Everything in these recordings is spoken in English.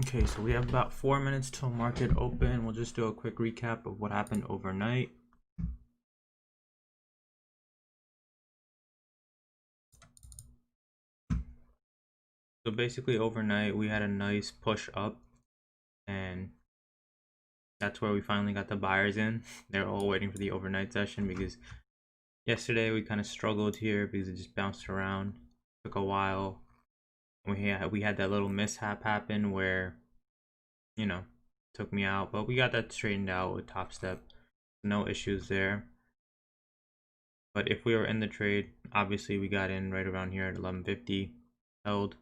Okay, so we have about 4 minutes till market open. We'll just do a quick recap of what happened overnight. So basically overnight we had a nice push up, and that's where we finally got the buyers in. They're all waiting for the overnight session because yesterday we kind of struggled here because it just bounced around. Took a while. We had that little mishap happen where, you know, took me out, but we got that straightened out with Top Step. No issues there. But if we were in the trade, obviously we got in right around here at 1150, held,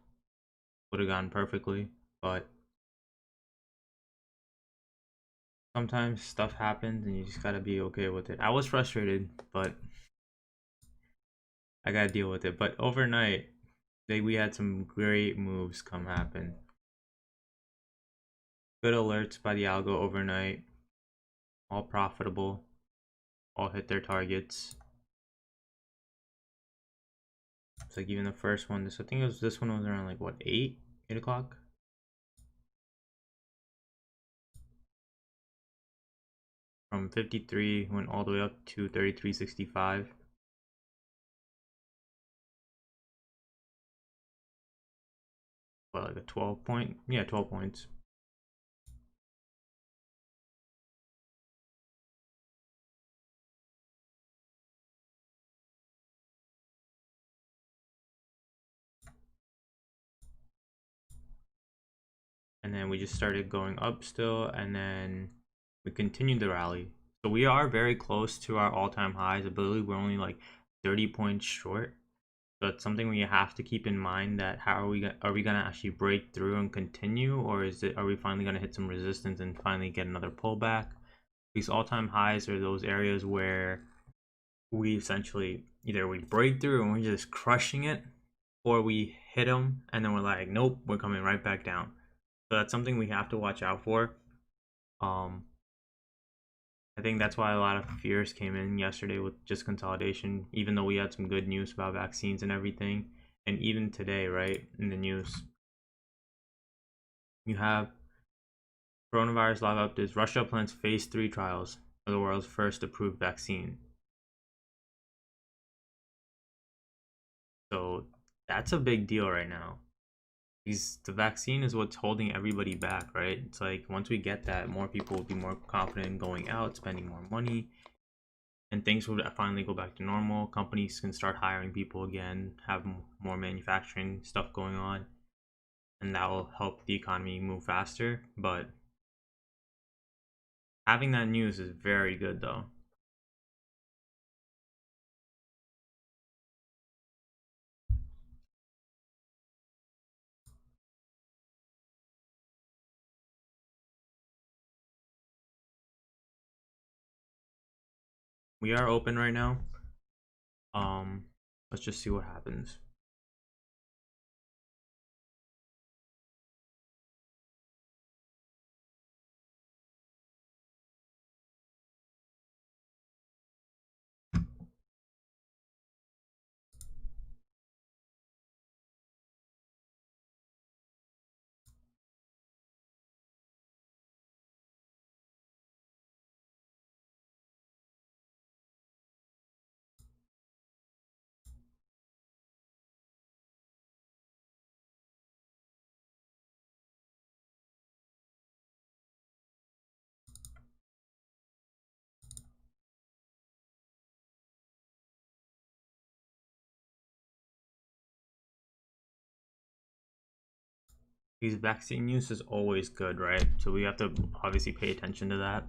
would have gone perfectly. But sometimes stuff happens and you just gotta be okay with it. I was frustrated, but I gotta deal with it. But overnight, we had some great moves come happen. Good alerts by the algo overnight, all profitable, all hit their targets. It's like even the first one, I think this one was around like what, 8 o'clock. From 53 went all the way up to 33.65. Well, like a 12 point, yeah, 12 points. And then we just started going up still, and then we continued the rally. So we are very close to our all-time highs. I believe we're only like 30 points short. So it's something we have to keep in mind, that how are we gonna actually break through and continue, or are we finally gonna hit some resistance and finally get another pullback? These all-time highs are those areas where we essentially either we break through and we're just crushing it, or we hit them and then we're like, nope, we're coming right back down. So that's something we have to watch out for. I think that's why a lot of fears came in yesterday with just consolidation, even though we had some good news about vaccines and everything. And even today, right, in the news, you have coronavirus live updates. Russia plans phase 3 trials of the world's first approved vaccine. So that's a big deal right now. The vaccine is what's holding everybody back, right? It's like once we get that, more people will be more confident in going out, spending more money, and things will finally go back to normal. Companies can start hiring people again, have more manufacturing stuff going on, and that will help the economy move faster. But having that news is very good, though. We are open right now. Let's just see what happens. These vaccine news is always good, right? So we have to obviously pay attention to that.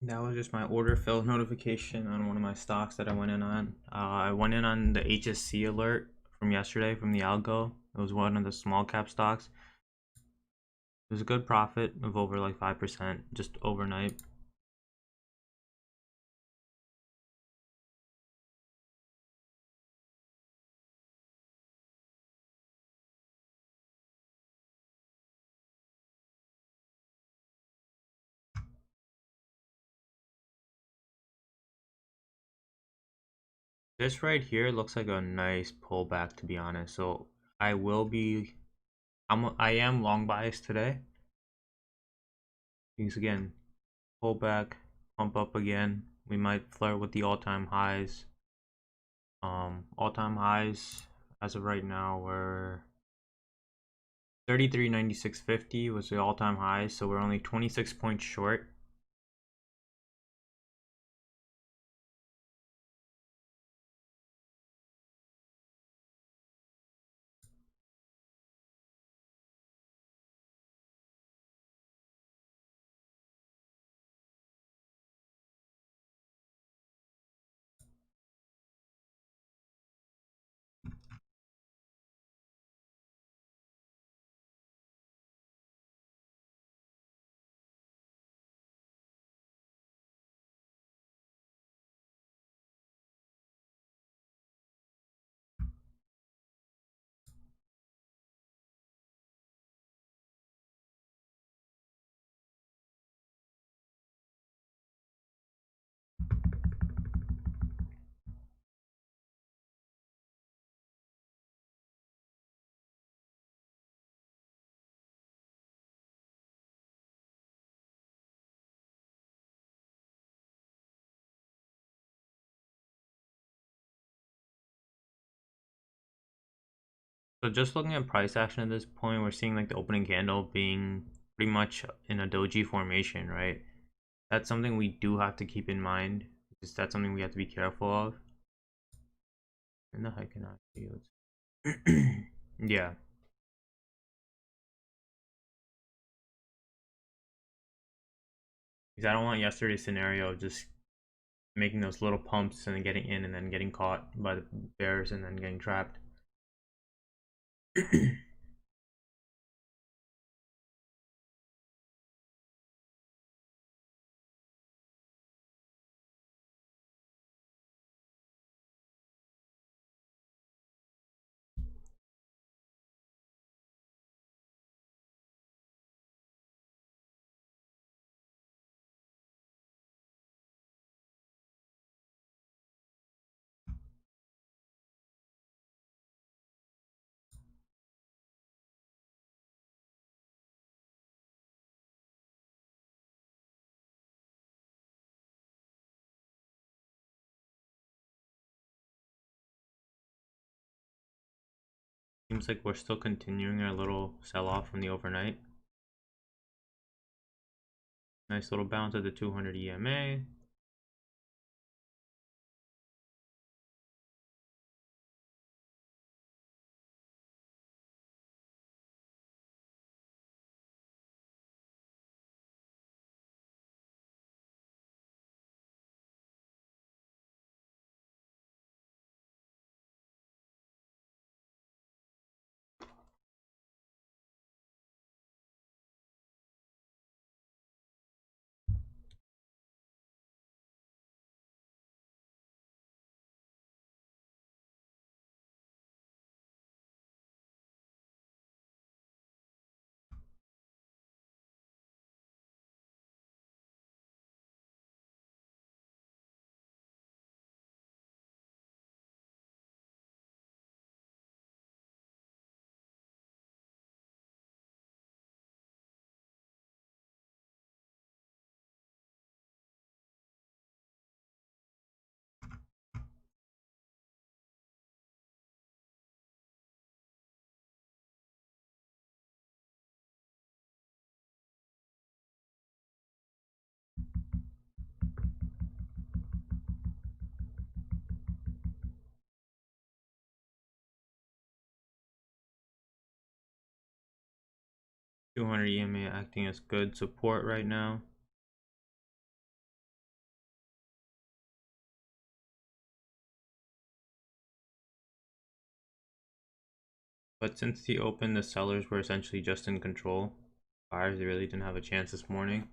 That was just my order fill notification on one of my stocks that I went in on. I went in on the HSC alert from yesterday from the Algo. It was one of the small cap stocks. It was a good profit of over like 5% just overnight. This right here looks like a nice pullback, to be honest. So I will be, I am long biased today. Because again, pullback, pump up again. We might flirt with the all-time highs. All-time highs as of right now were 33.9650 was the all-time high, so we're only 26 points short. So just looking at price action at this point, we're seeing like the opening candle being pretty much in a doji formation, right? That's something we do have to keep in mind because that's something we have to be careful of. And the heck cannot see yeah. Because I don't want yesterday's scenario of just making those little pumps and then getting in and then getting caught by the bears and then getting trapped. Seems like we're still continuing our little sell-off from the overnight. Nice little bounce at the 200 EMA. $200 EMA acting as good support right now. But since the open, the sellers were essentially just in control. Buyers, they really didn't have a chance this morning.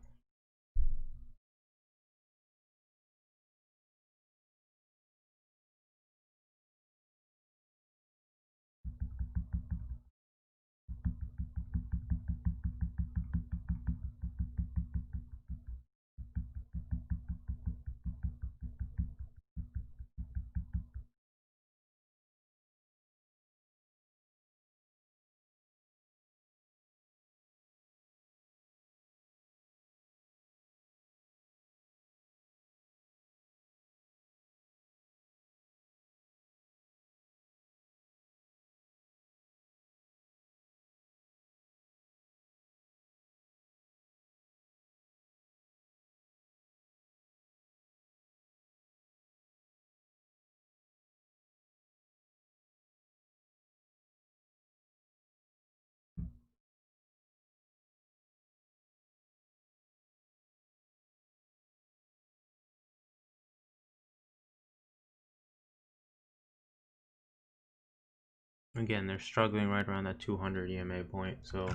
Again, they're struggling right around that 200 EMA point, so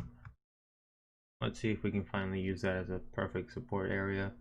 let's see if we can finally use that as a perfect support area.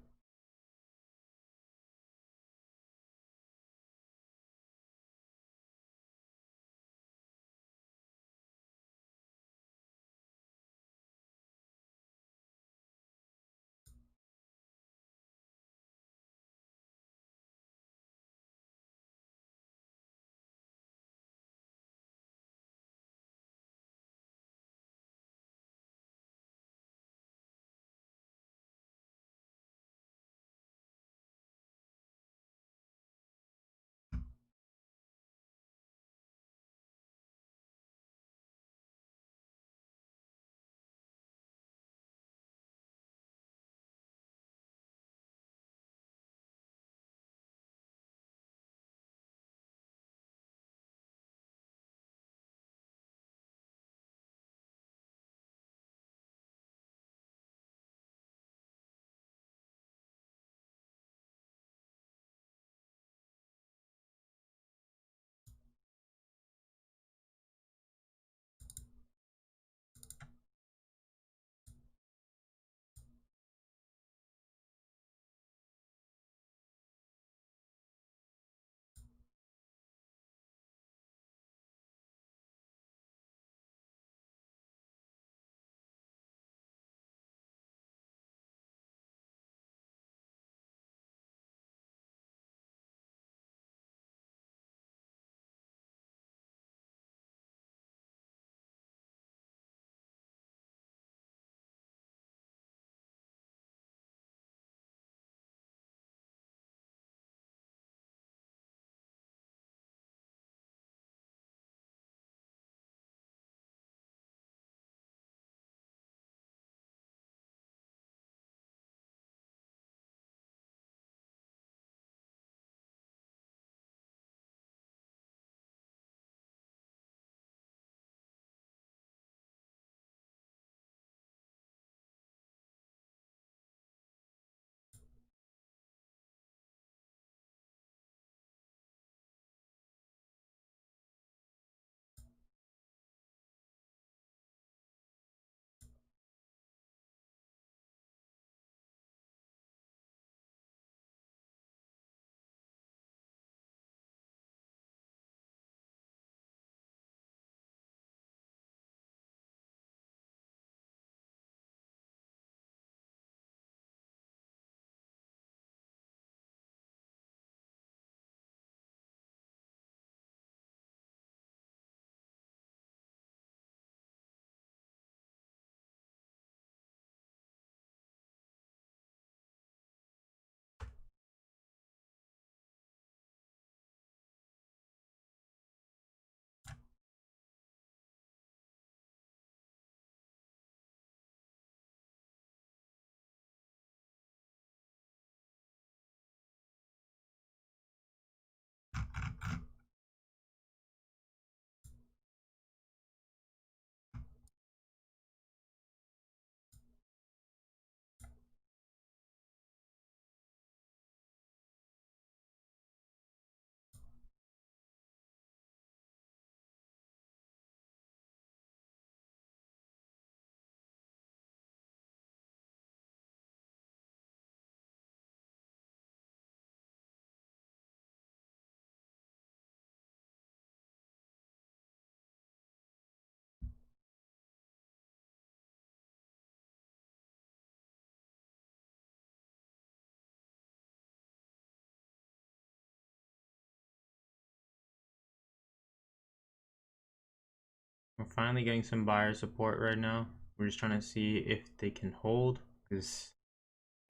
We're finally getting some buyer support right now. We're just trying to see if they can hold, because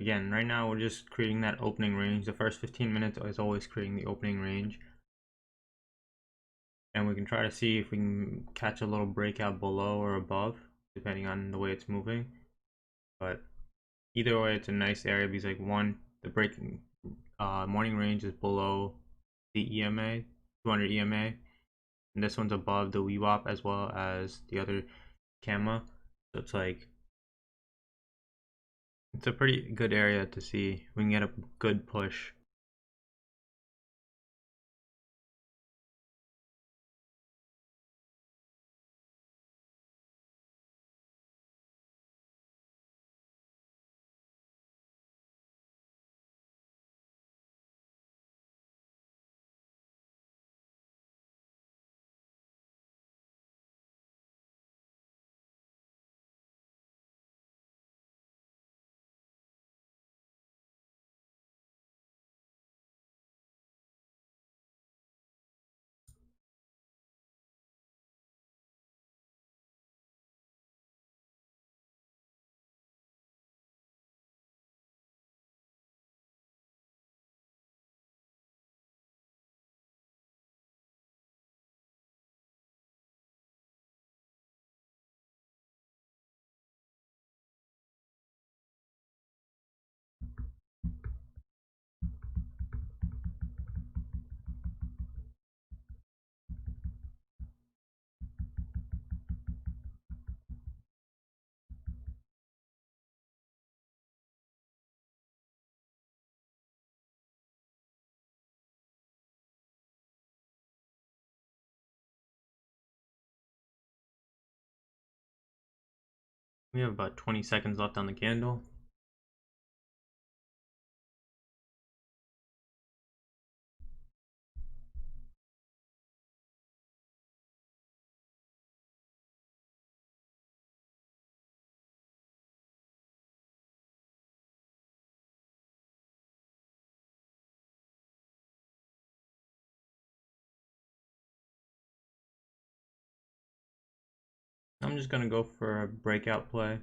again, right now we're just creating that opening range. The first 15 minutes is always creating the opening range. And we can try to see if we can catch a little breakout below or above, depending on the way it's moving. But either way, it's a nice area because like one, the breaking morning range is below the EMA, 200 EMA, and this one's above the WeWop as well as the other Gamma. So it's like it's a pretty good area to see. We can get a good push. We have about 20 seconds left on the candle. I'm just gonna go for a breakout play.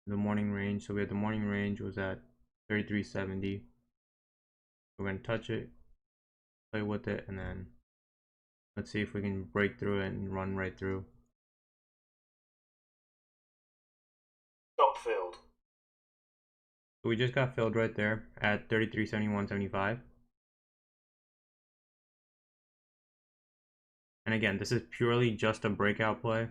The morning range. So we had the morning range was at 3370. We're gonna touch it, play with it, and then let's see if we can break through it and run right through. Stop filled. So we just got filled right there at 3371.75. And again, this is purely just a breakout play.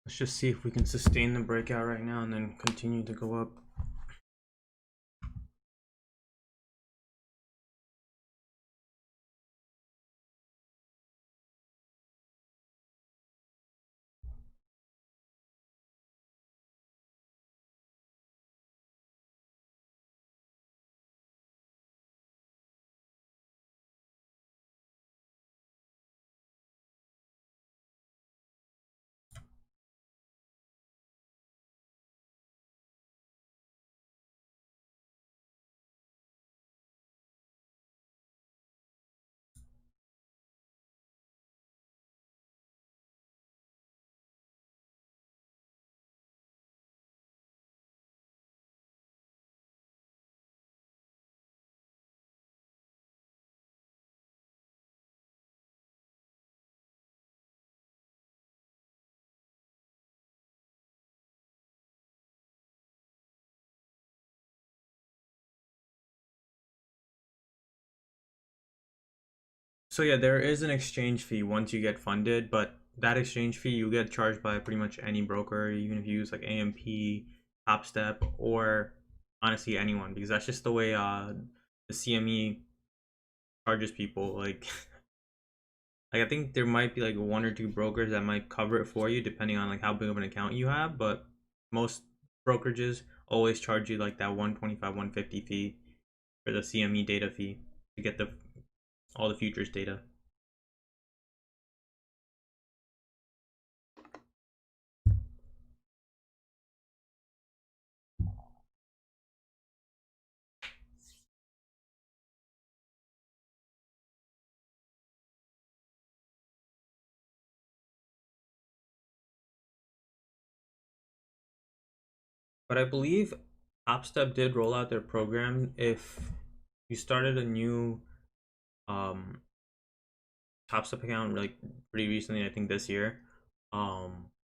Let's just see if we can sustain the breakout right now and then continue to go up. So yeah, there is an exchange fee once you get funded, but that exchange fee you get charged by pretty much any broker, even if you use like AMP, Topstep, or honestly anyone, because that's just the way the CME charges people. Like I think there might be like one or two brokers that might cover it for you, depending on like how big of an account you have. But most brokerages always charge you like that 125, 150 fee for the CME data fee to get the all the futures data. But I believe Topstep did roll out their program. If you started a new um, Topstep account like pretty recently, I think this year,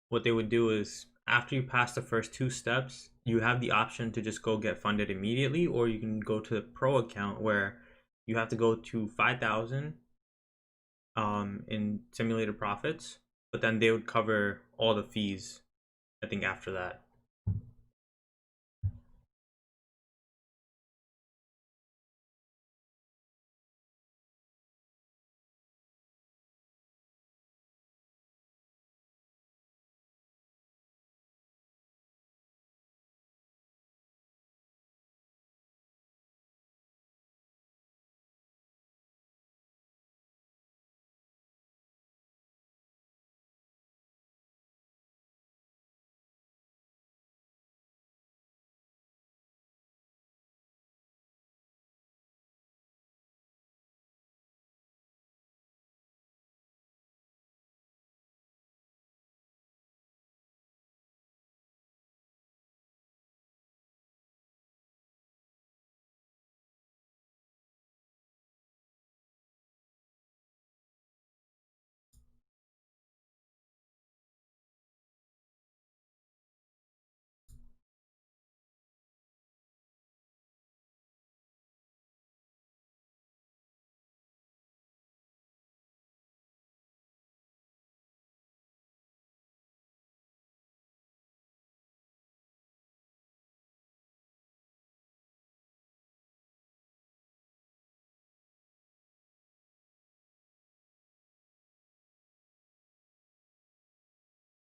what they would do is after you pass the first two steps, you have the option to just go get funded immediately, or you can go to the pro account where you have to go to 5,000 in simulated profits, but then they would cover all the fees. I think after that.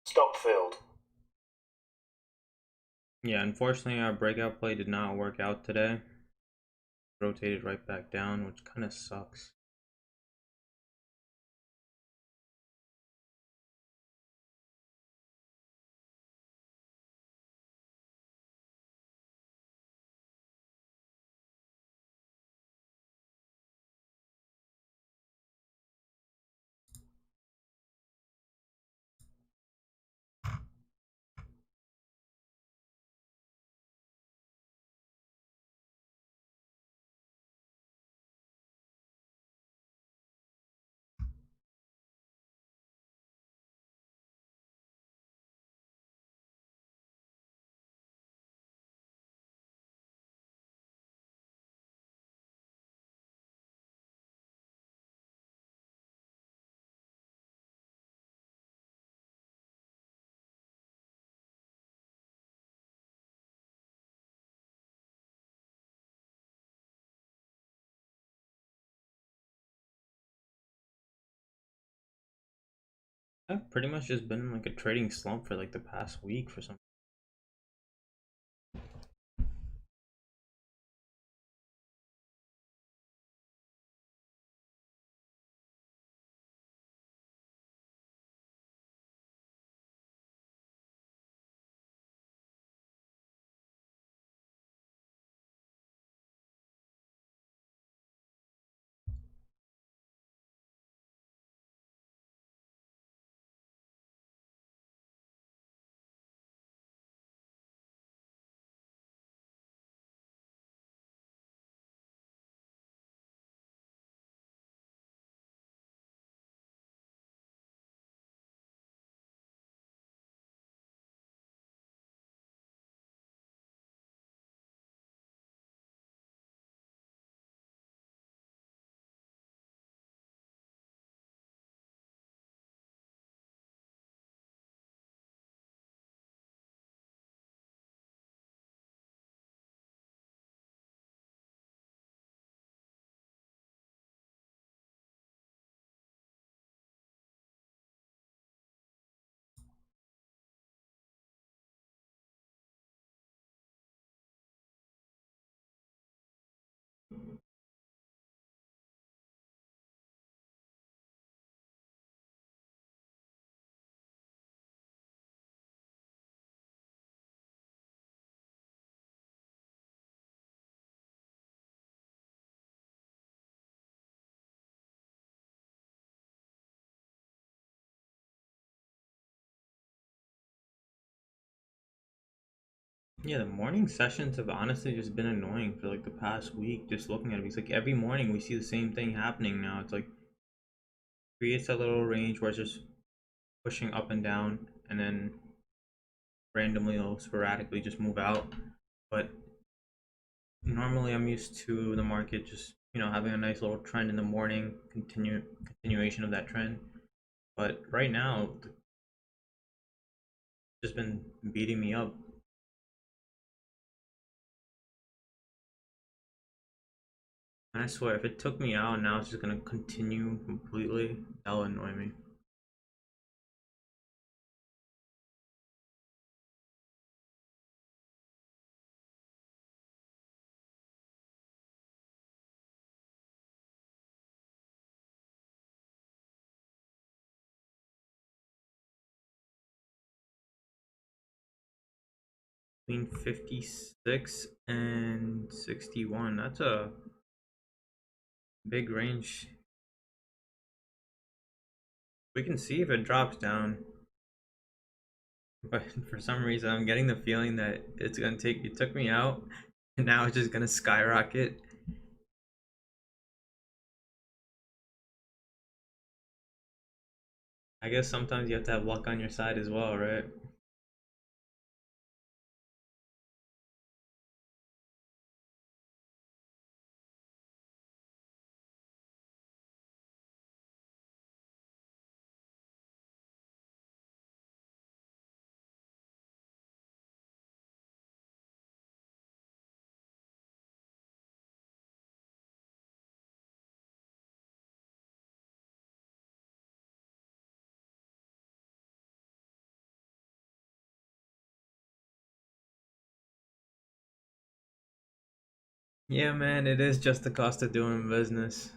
Stop filled. Yeah, unfortunately, our breakout play did not work out today. Rotated right back down, which kind of sucks. I've pretty much just been in like a trading slump for like the past week for some. Yeah, the morning sessions have honestly just been annoying for like the past week. Just looking at it, because like every morning we see the same thing happening now. It's like creates a little range where it's just pushing up and down, and then randomly or sporadically just move out. But normally I'm used to the market just having a nice little trend in the morning, continuation of that trend. But right now, it's just been beating me up. And I swear, if it took me out, now it's just gonna continue completely. That'll annoy me. Between 56 and 61, that's a big range. We can see if it drops down, but for some reason, I'm getting the feeling that it took me out, and now it's just gonna skyrocket. I guess sometimes you have to have luck on your side as well, right? Yeah, man, it is just the cost of doing business.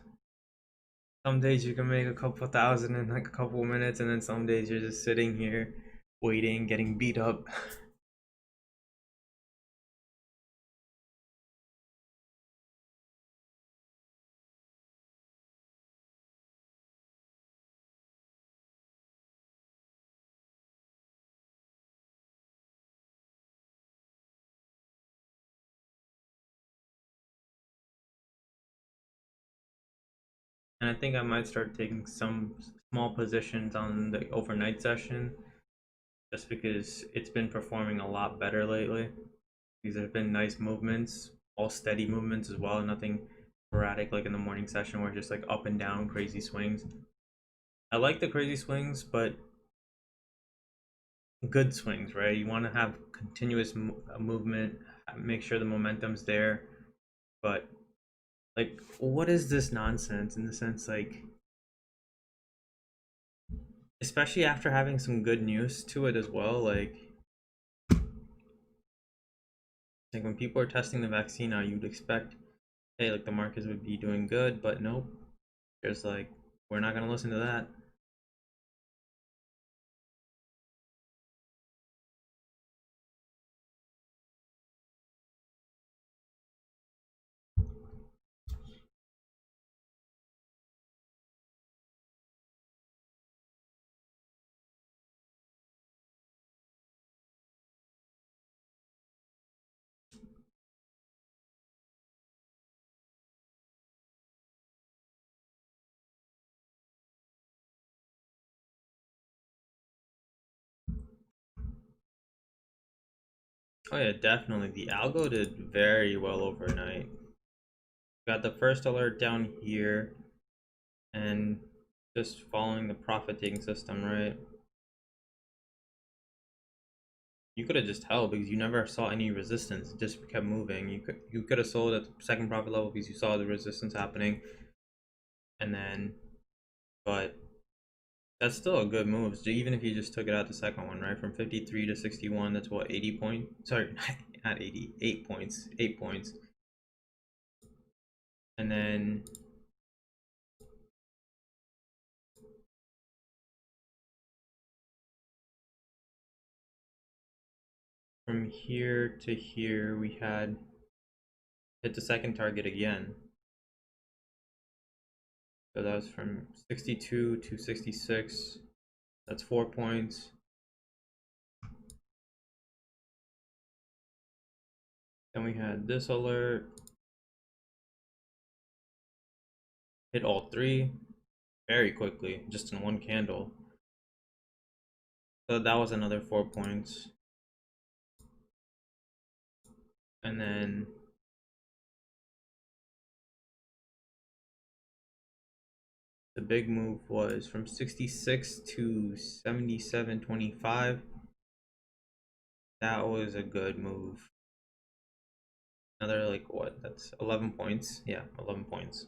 Some days you can make a couple thousand in like a couple minutes, and then some days you're just sitting here waiting, getting beat up. And I think I might start taking some small positions on the overnight session just because it's been performing a lot better lately. These have been nice movements, all steady movements as well, nothing sporadic like in the morning session where it's just like up and down crazy swings. I like the crazy swings, but good swings, right? You want to have continuous movement, make sure the momentum's there. But like, what is this nonsense in the sense like, especially after having some good news to it as well, like when people are testing the vaccine now, you'd expect, hey, like the markets would be doing good, but nope. There's like, we're not gonna listen to that. Oh yeah, definitely. The algo did very well overnight. Got the first alert down here, and just following the profit taking system, right? You could have just held because you never saw any resistance. It just kept moving. You could have sold at the second profit level because you saw the resistance happening, and then, but that's still a good move. So even if you just took it out the second one, right, from 53 to 61, that's what 80 point. Sorry, not 80, 8 points. 8 points. And then from here to here, we had hit the second target again. So that was from 62 to 66. That's 4 points. Then we had this alert. Hit all three very quickly, just in one candle. So that was another 4 points. And then the big move was from 66 to 77.25. That was a good move. Another, like, what? That's 11 points. Yeah, 11 points.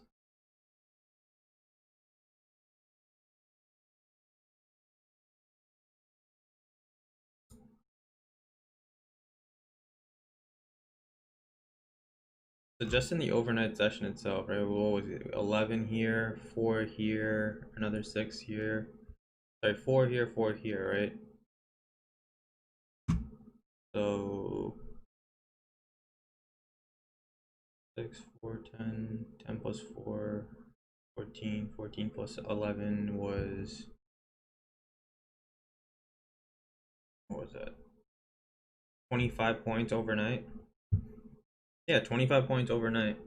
So just in the overnight session itself, right? What was it? 11 here, 4 here, another 6 here. Sorry, 4 here, 4 here, right? So 6, 4, 10, 10 plus 4, 14, 14 plus 11 was, what was that? 25 points overnight. Yeah, 25 points overnight.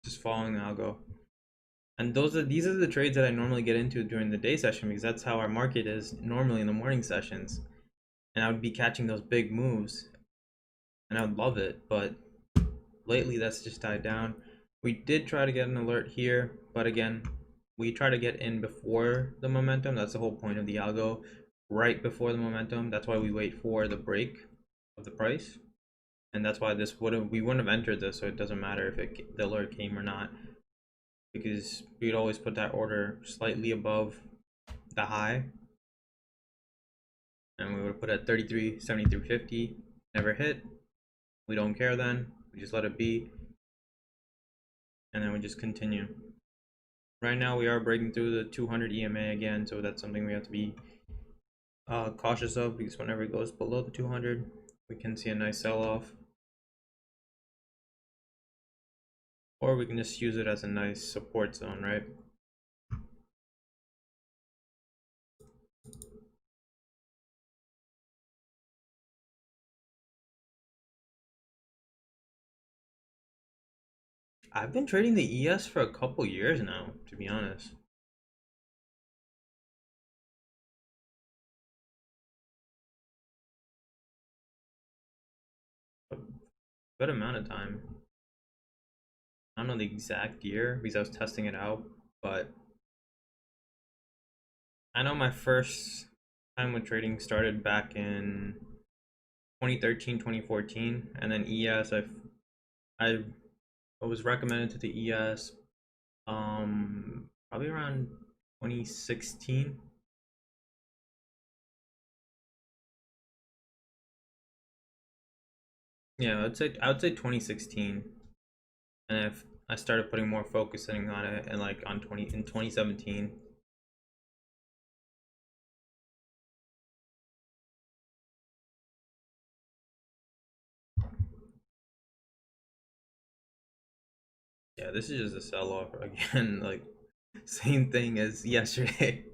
Just following the algo. And these are the trades that I normally get into during the day session because that's how our market is normally in the morning sessions. And I would be catching those big moves and I would love it, but lately that's just died down. We did try to get an alert here, but again, we try to get in before the momentum. That's the whole point of the algo, right before the momentum. That's why we wait for the break of the price. And that's why we wouldn't have entered this, so it doesn't matter if the alert came or not, because we'd always put that order slightly above the high, and we would have put at 33.73.50. Never hit. We don't care then. We just let it be, and then we just continue. Right now, we are breaking through the 200 EMA again, so that's something we have to be cautious of, because whenever it goes below the 200, we can see a nice sell-off. Or we can just use it as a nice support zone, right? I've been trading the ES for a couple years now, to be honest. A good amount of time. I don't know the exact year because I was testing it out, but I know my first time with trading started back in 2013, 2014, and then ES I was recommended to the ES probably around 2016. Yeah, I would say 2016. And if I started putting more focusing on it and like on 2017. Yeah, this is just a sell off again, like same thing as yesterday.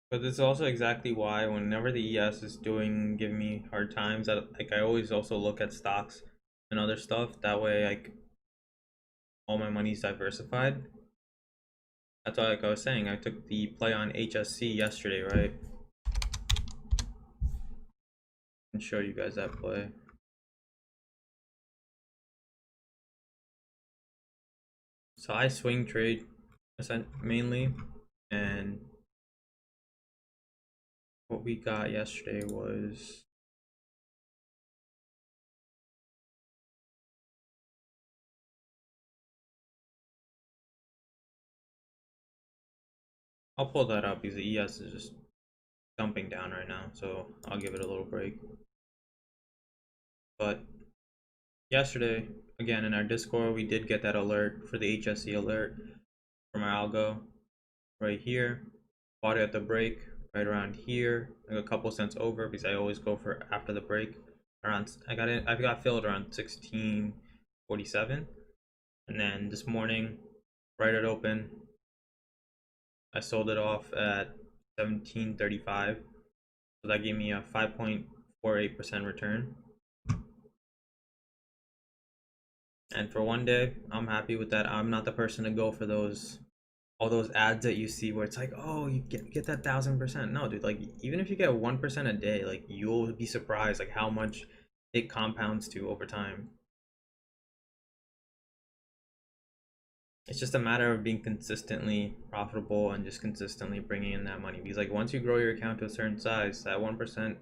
But this is also exactly why whenever the ES is giving me hard times, like I always also look at stocks and other stuff. That way, like all my money's diversified. That's why, like I was saying, I took the play on HSC yesterday, right? And show you guys that play. So I swing trade mainly, and what we got yesterday was I'll pull that up because the ES is just dumping down right now, so I'll give it a little break. But yesterday, again in our Discord, we did get that alert for the HSE alert from our algo right here. Bought it at the break right around here, like a couple cents over because I always go for after the break. Around I got filled around 16.47, and then this morning, right at open, I sold it off at 17.35. So that gave me a 5.48% return. And for one day, I'm happy with that. I'm not the person to go for those all those ads that you see where it's like, oh, you get that 1,000%. No, dude, like even if you get 1% a day, like you'll be surprised like how much it compounds to over time. It's just a matter of being consistently profitable and just consistently bringing in that money. Because like once you grow your account to a certain size, that 1%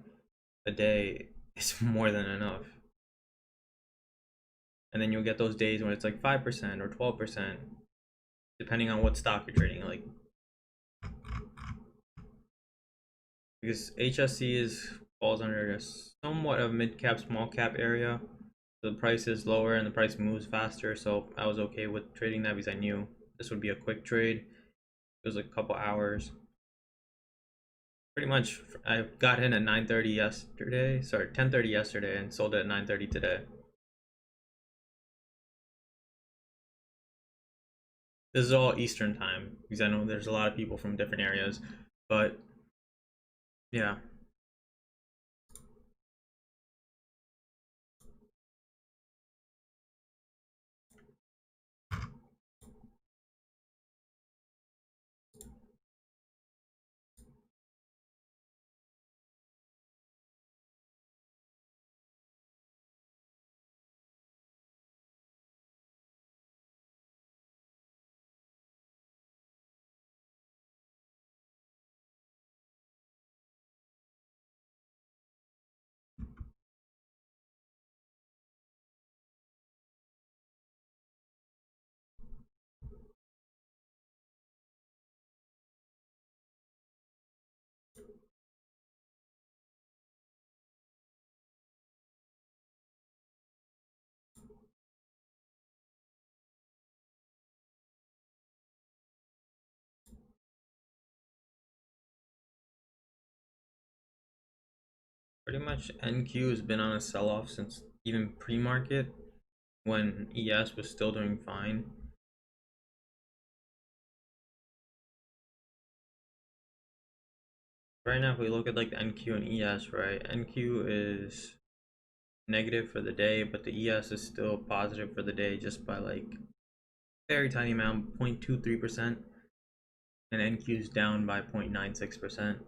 a day is more than enough. And then you'll get those days when it's like 5% or 12%, depending on what stock you're trading. Like because HSC is falls under a somewhat of mid cap, small cap area. The price is lower and the price moves faster, so I was okay with trading that because I knew this would be a quick trade. It was like a couple hours. Pretty much, I got in at 9:30 yesterday. Sorry, 10:30 yesterday, and sold it at 9:30 today. This is all Eastern time because I know there's a lot of people from different areas, but yeah. Pretty much NQ has been on a sell-off since even pre-market when ES was still doing fine. Right now, if we look at like the NQ and ES, right, NQ is negative for the day, but the ES is still positive for the day just by like very tiny amount, 0.23%, and NQ is down by 0.96%.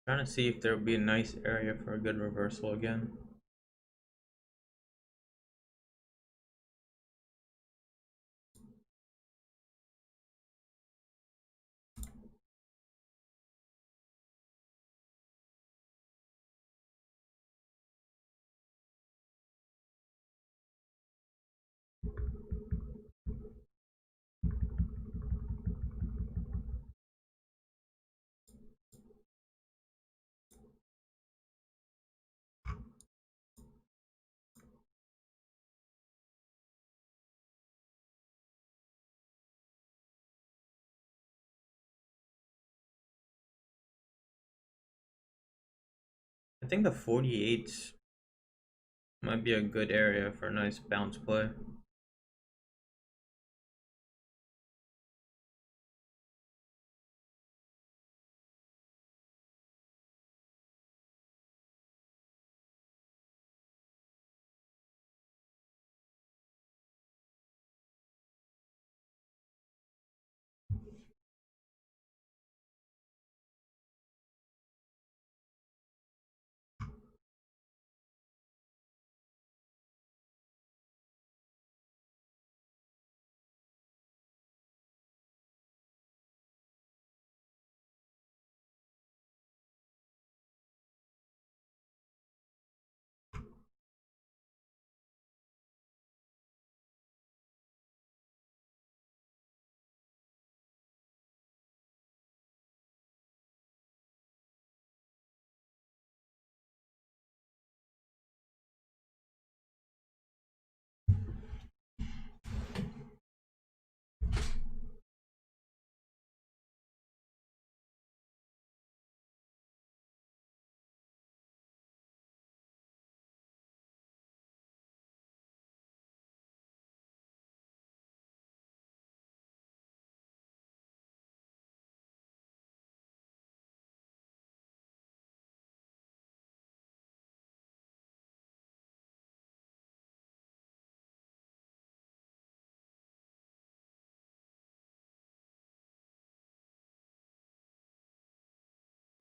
Trying to see if there would be a nice area for a good reversal again. I think the 48s might be a good area for a nice bounce play.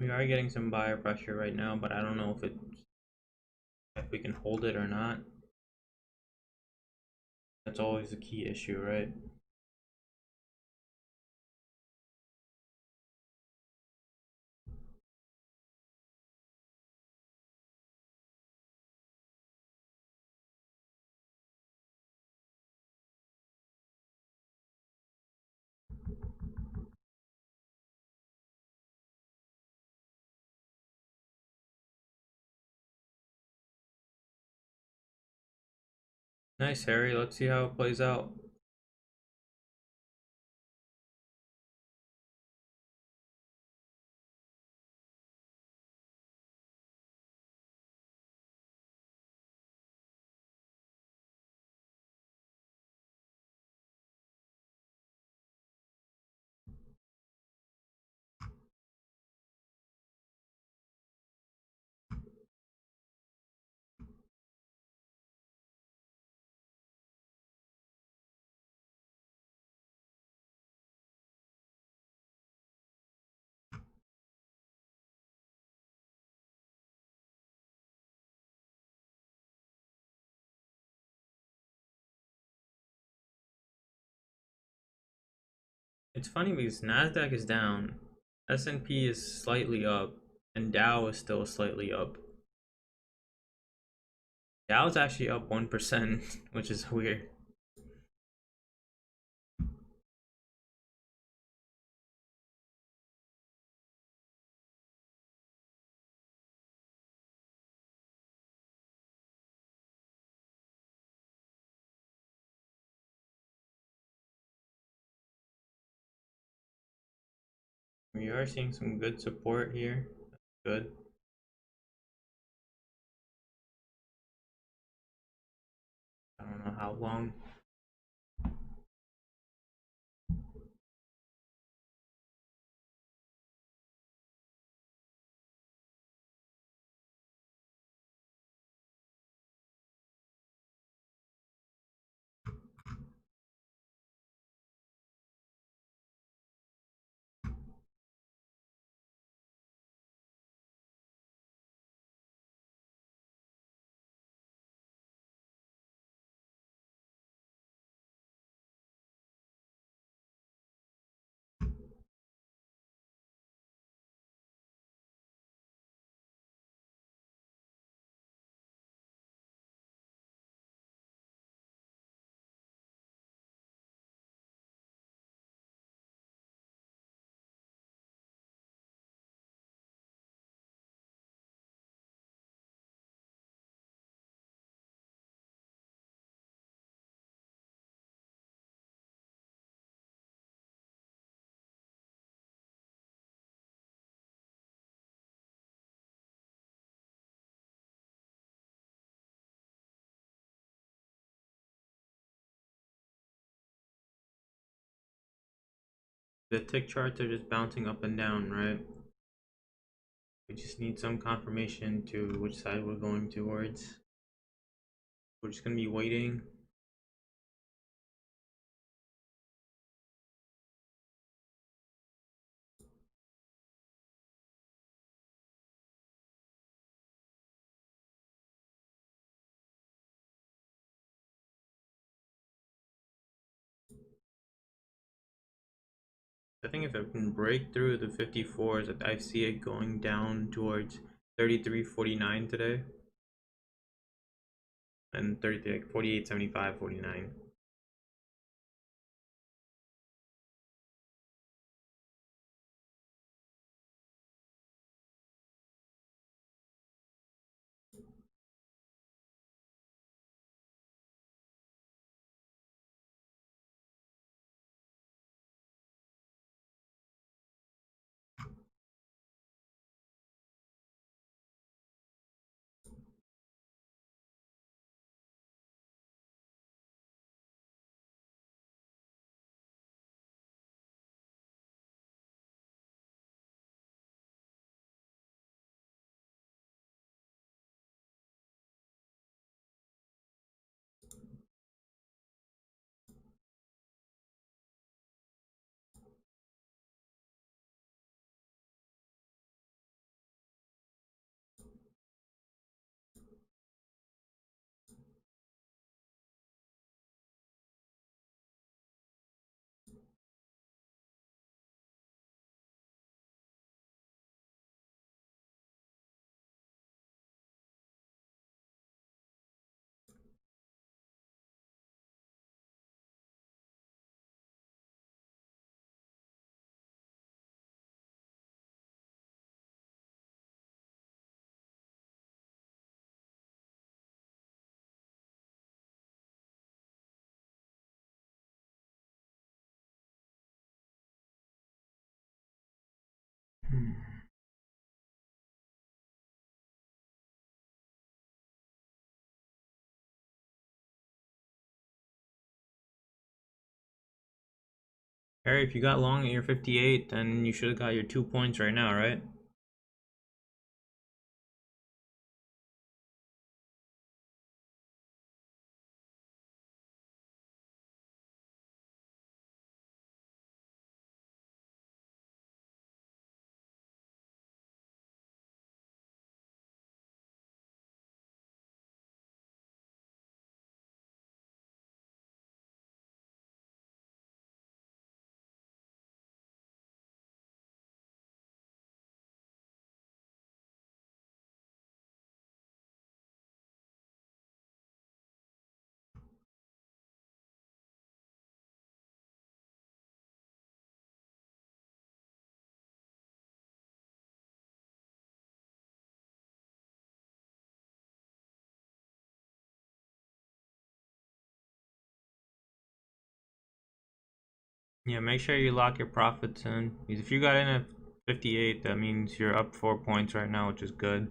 We are getting some buyer pressure right now, but I don't know if we can hold it or not. That's always the key issue, right? Nice, Harry. Let's see how it plays out. It's funny because Nasdaq is down, S&P is slightly up, and Dow is still slightly up. Dow's actually up 1%, which is weird. We are seeing some good support here. Good. I don't know how long. The tick charts are just bouncing up and down, right? We just need some confirmation to which side we're going towards. We're just gonna be waiting. I think if it can break through the 54s, I see it going down towards 33.49 today. And 33, like 48.75, 49. Harry, if you got long at your 58, then you should have got your 2 points right now, right? Yeah, make sure you lock your profits in. Because if you got in at 58, that means you're up 4 points right now, which is good.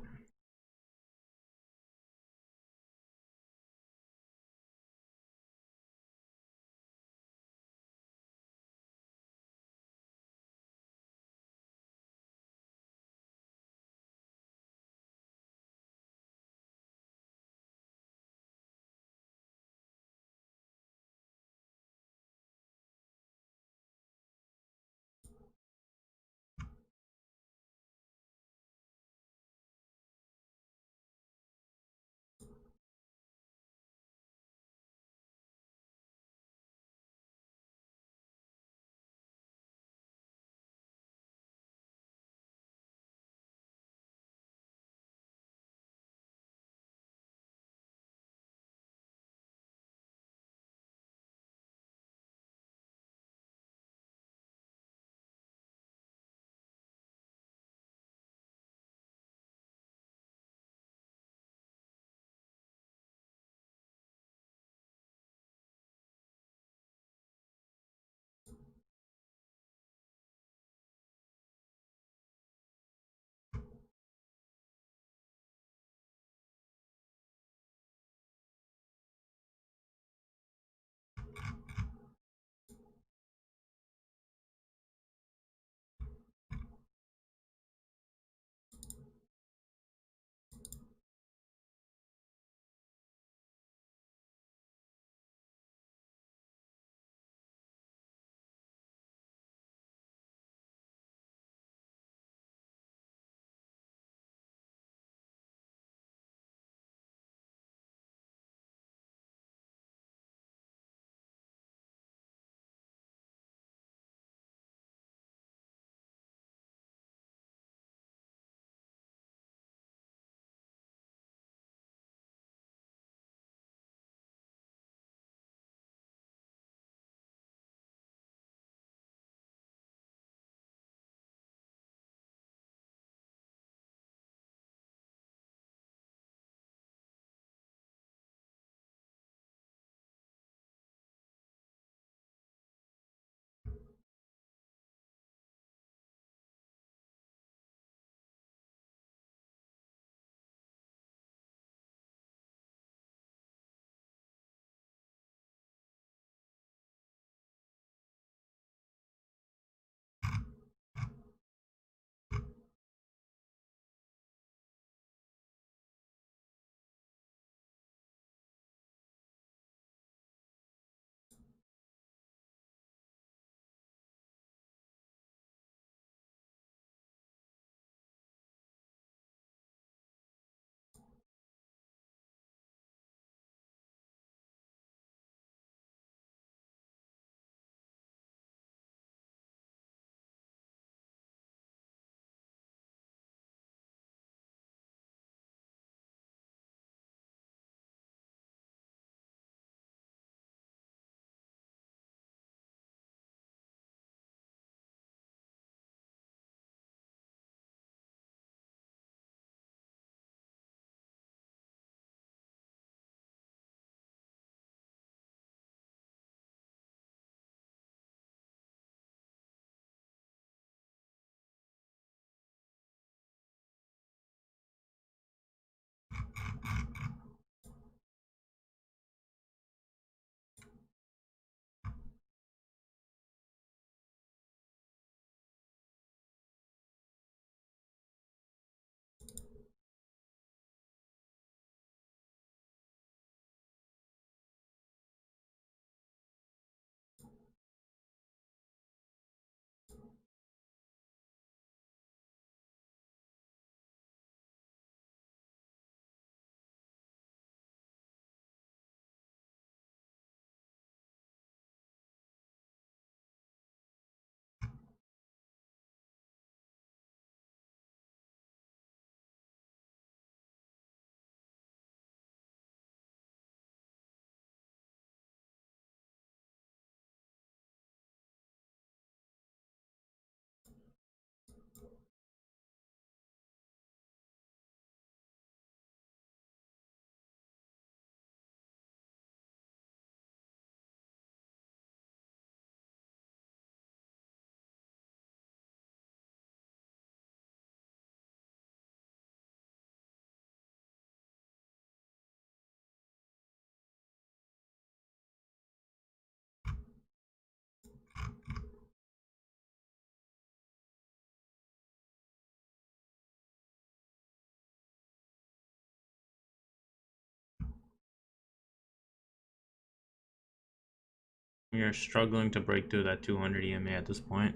We are struggling to break through that 200 EMA at this point.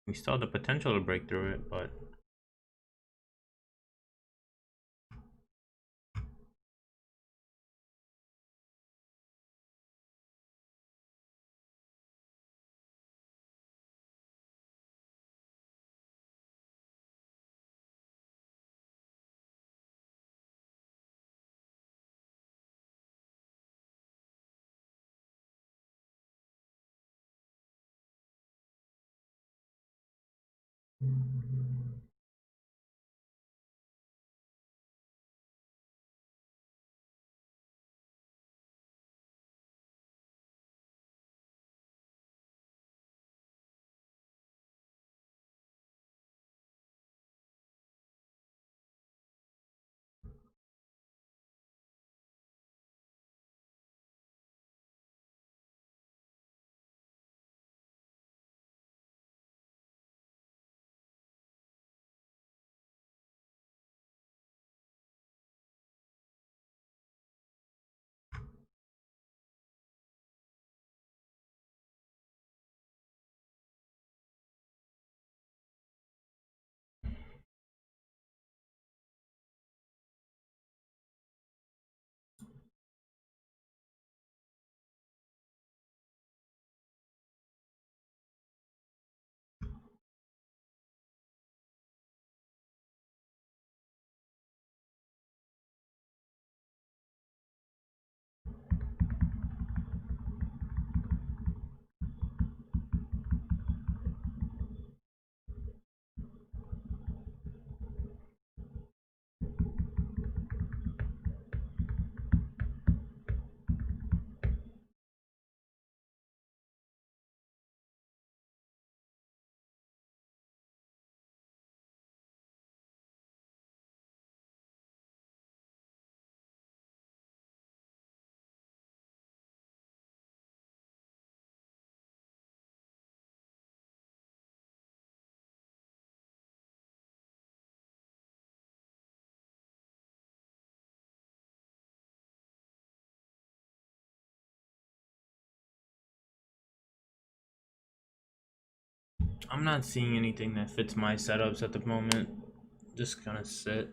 We still have the potential to break through it, but I'm not seeing anything that fits my setups at the moment. Just gonna sit.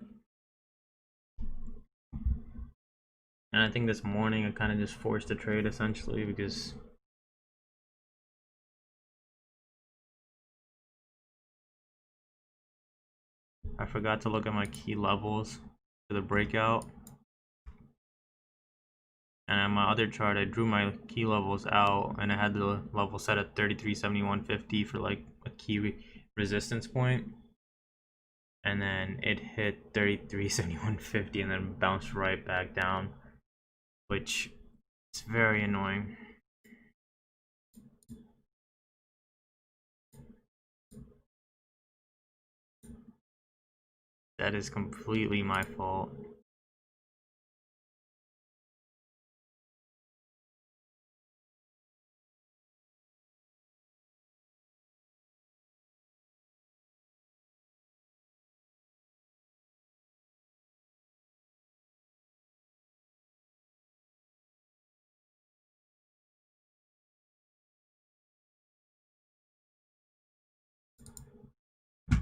And I think this morning I kind of just forced a trade essentially because I forgot to look at my key levels for the breakout. And on my other chart, I drew my key levels out and I had the level set at 33.7150 for like a key resistance point. And then it hit 33.7150 and then bounced right back down, which is very annoying. That is completely my fault.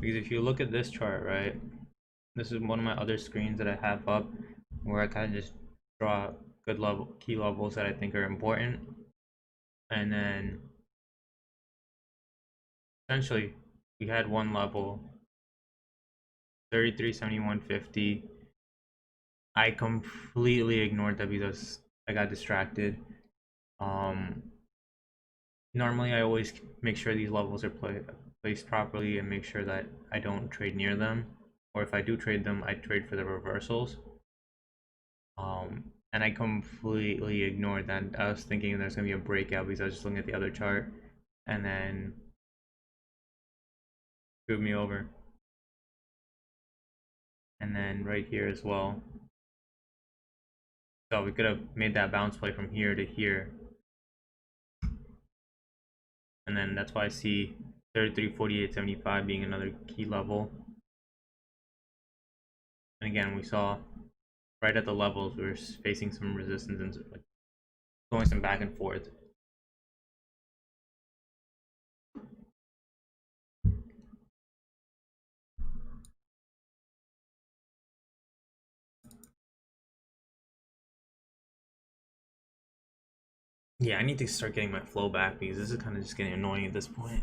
Because if you look at this chart, right, this is one of my other screens that I have up where I kind of just draw good level key levels that I think are important. And then essentially we had one level 33.7150. I completely ignored that because I got distracted. Um, Normally I always make sure these levels are placed properly and make sure that I don't trade near them, or if I do trade them, I trade for the reversals. And I completely ignored that. I was thinking there's gonna be a breakout because I was just looking at the other chart, and then screwed me over. And then right here as well. So we could have made that bounce play from here to here, and then that's why I see 33.4875 being another key level. And again, we saw right at the levels we were facing some resistance and like going some back and forth. Yeah, I need to start getting my flow back because this is kind of just getting annoying at this point.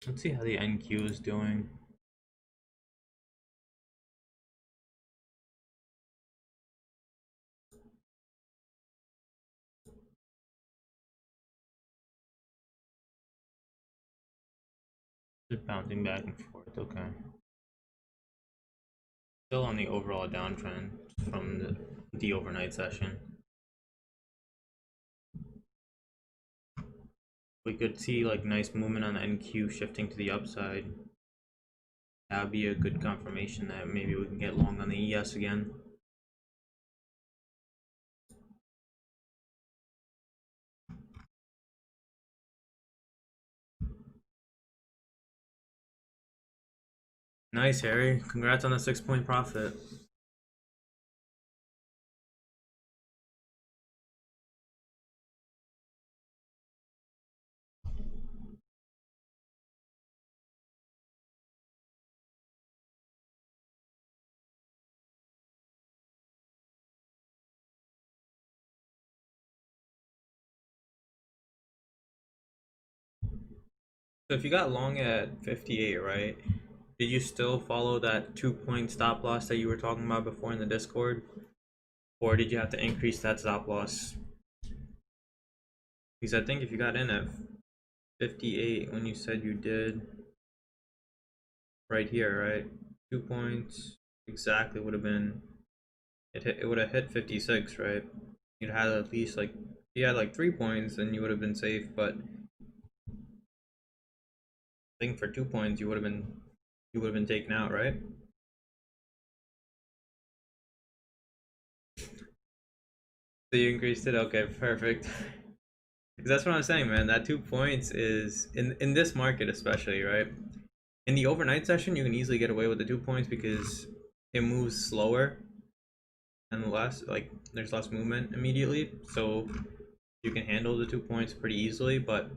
Let's see how the NQ is doing. Just bouncing back and forth. Okay. Still on the overall downtrend from the overnight session. We could see like nice movement on the NQ shifting to the upside. That would be a good confirmation that maybe we can get long on the ES again. Nice, Harry. Congrats on the 6-point profit. So if you got long at 58, right? Did you still follow that 2-point stop loss that you were talking about before in the Discord? Or did you have to increase that stop loss? Because I think if you got in at 58 when you said you did right here, right? 2 points exactly would have been it would have hit 56, right? You'd had at least like if you had like 3 points then you would have been safe, but I think for 2 points you would have been taken out, right? So you increased it? Okay, perfect. Because that's what I'm saying, man. That 2 points is in this market especially, right? In the overnight session, you can easily get away with the 2 points because it moves slower and less, like there's less movement immediately, so you can handle the 2 points pretty easily. But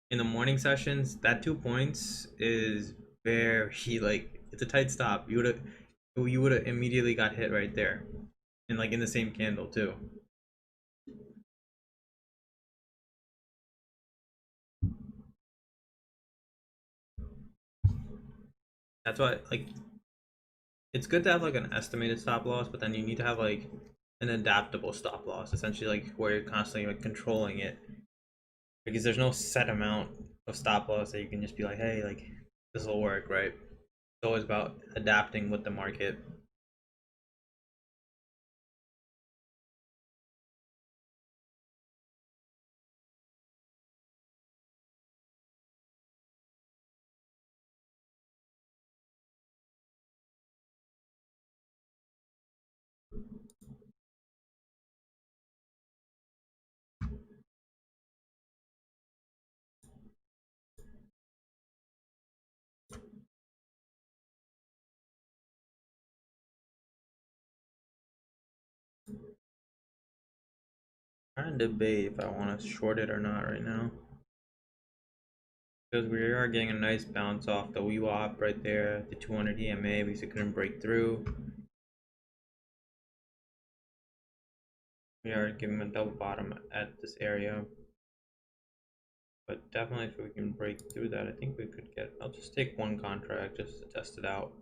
in the morning sessions, that 2 points is very like it's a tight stop. You would have immediately got hit right there, and like in the same candle too. That's why like it's good to have like an estimated stop loss, but then you need to have like an adaptable stop loss, essentially like where you're constantly like controlling it, because there's no set amount of stop loss that you can just be like, hey, like this will work, right? It's always about adapting with the market. I'm trying to debate if I want to short it or not right now. because we are getting a nice bounce off the WeWap right there, the 200 EMA because it couldn't break through. We are giving a double bottom at this area. But definitely if we can break through that, I think we could get, I'll just take one contract just to test it out.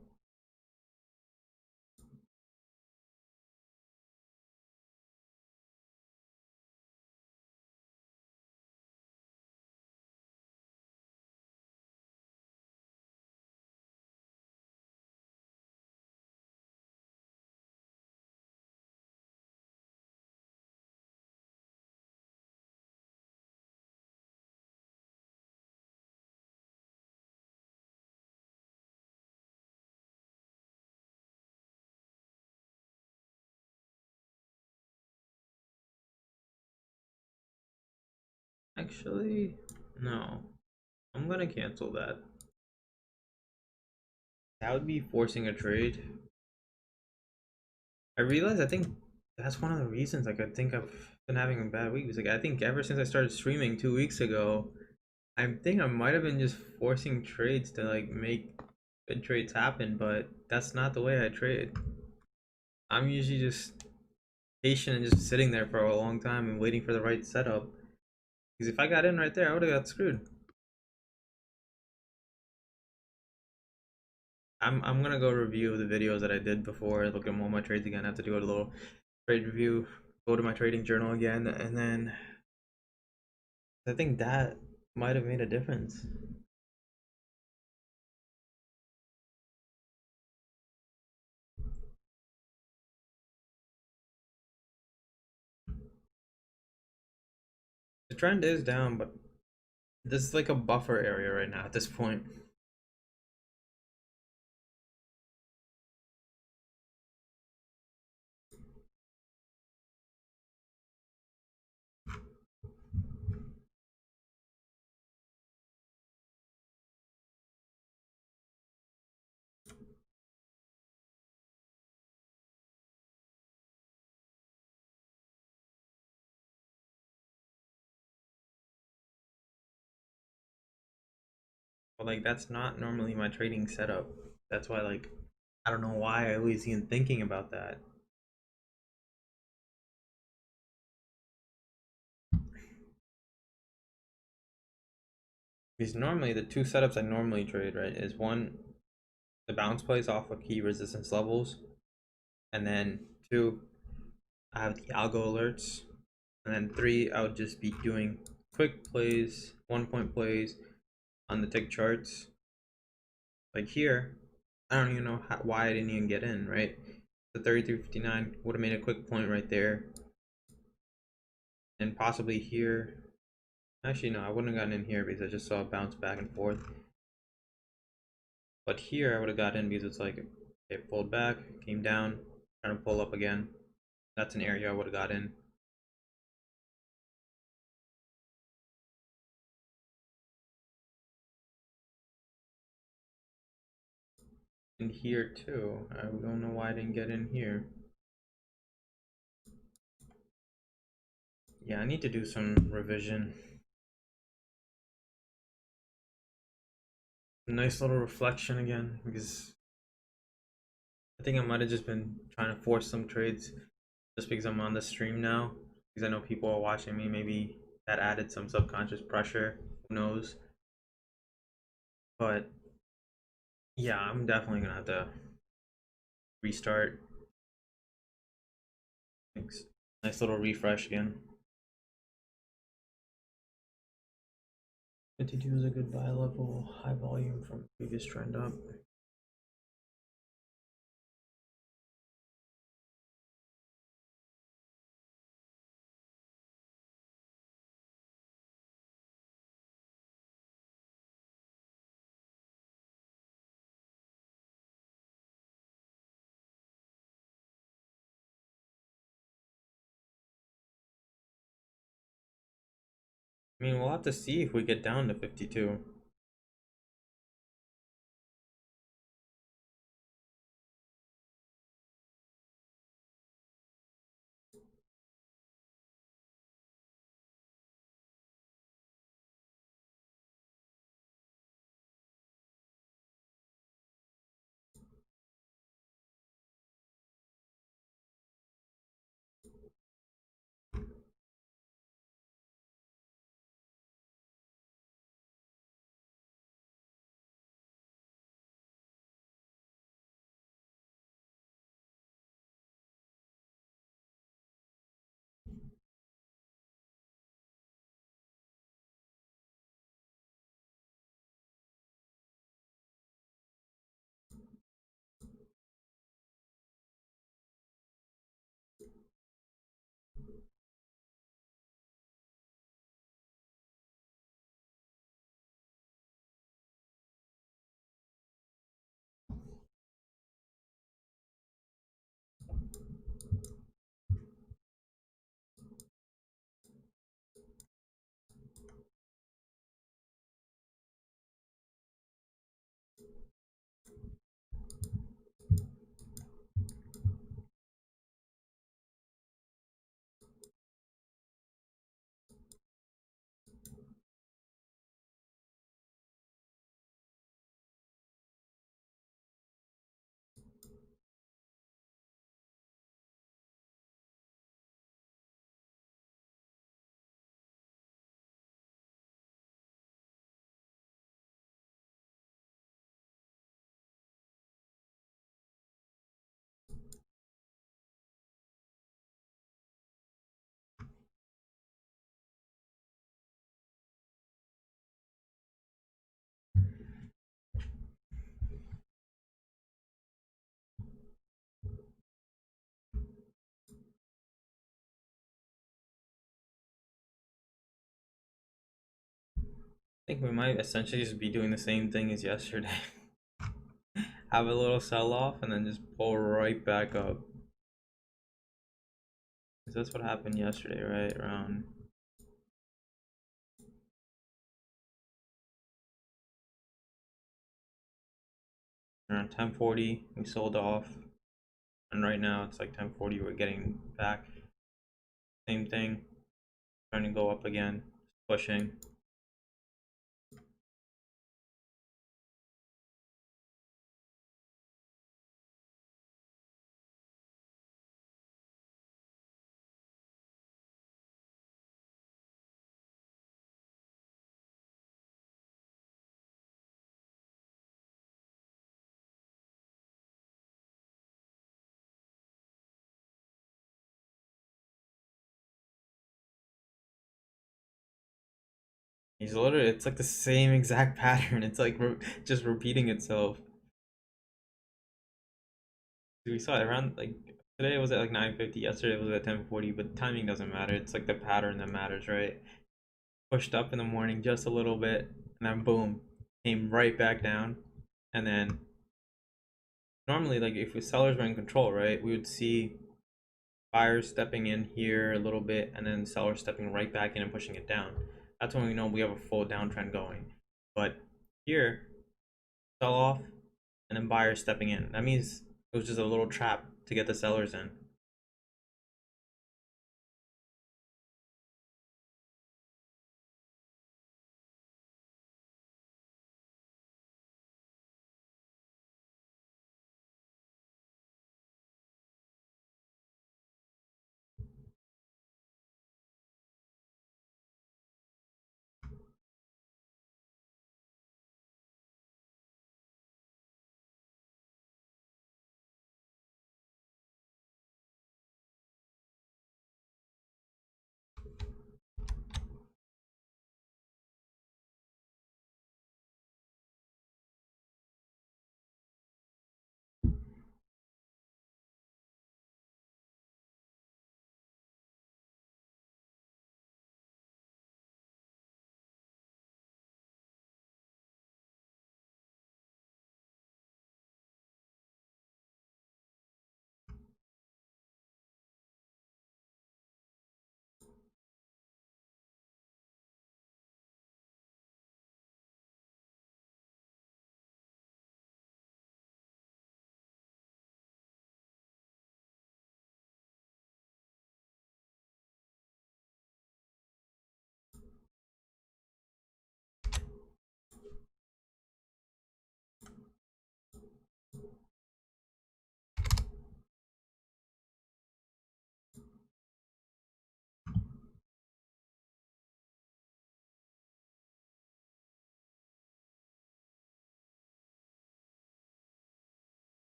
Actually, no. I'm gonna cancel that. That would be forcing a trade. I realize I think that's one of the reasons like I think I've been having a bad week. It's like I think ever since I started streaming 2 weeks ago, I think I might have been just forcing trades to like make good trades happen, but that's not the way I trade. I'm usually just patient and just sitting there for a long time and waiting for the right setup. Because if I got in right there, I would have got screwed. I'm gonna go review the videos that I did before, look at all my trades again. I have to do a little trade review, go to my trading journal again, and then I think that might have made a difference. The trend is down, but this is like a buffer area right now at this point. But like that's not normally my trading setup. That's why like I don't know why I always even thinking about that. Because normally the two setups I normally trade, right, is one, the bounce plays off of key resistance levels, and then two, I have the algo alerts, and then three, I would just be doing quick plays, 1 point plays on the tick charts. Like here, I don't even know why I didn't even get in, right? The 33.59 would have made a quick point right there, and possibly here. Actually, no, I wouldn't have gotten in here because I just saw a bounce back and forth. But here, I would have got in because it's like it pulled back, came down, trying to pull up again. That's an area I would have got in. And here too. I don't know why I didn't get in here. Yeah, I need to do some revision. Nice little reflection again because I think I might have just been trying to force some trades just because I'm on the stream now. Because I know people are watching me. Maybe that added some subconscious pressure. Who knows? But yeah, I'm definitely gonna have to restart. Thanks. Nice little refresh again. 52 is a good buy level, high volume from previous trend up. I mean, we'll have to see if we get down to 52. think we might essentially just be doing the same thing as yesterday. Have a little sell off and then just pull right back up. 'Cause that's what happened yesterday, right? Around 10:40, we sold off, and right now it's like 10:40. We're getting back. Same thing, trying to go up again, pushing. He's literally, it's like the same exact pattern. It's like just repeating itself. We saw it around like today it was at like 9:50. Yesterday it was at 10:40. But timing doesn't matter. It's like the pattern that matters, right? Pushed up in the morning just a little bit, and then boom, came right back down. And then normally, like if the sellers were in control, right, we would see buyers stepping in here a little bit, and then sellers stepping right back in and pushing it down. That's when we know we have a full downtrend going. But here, sell off, and then buyers stepping in. That means it was just a little trap to get the sellers in.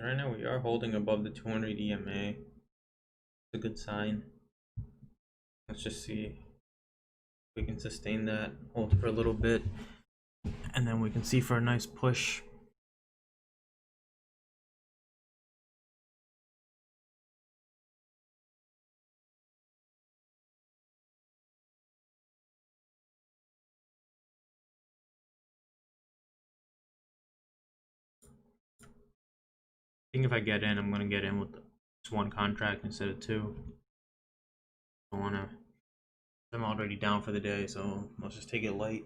Right now we are holding above the 200 EMA. It's a good sign. Let's just see if we can sustain that, hold for a little bit, and then we can see for a nice push. I think if I get in, I'm gonna get in with just one contract instead of two. I wanna. I'm already down for the day, so let's just take it light.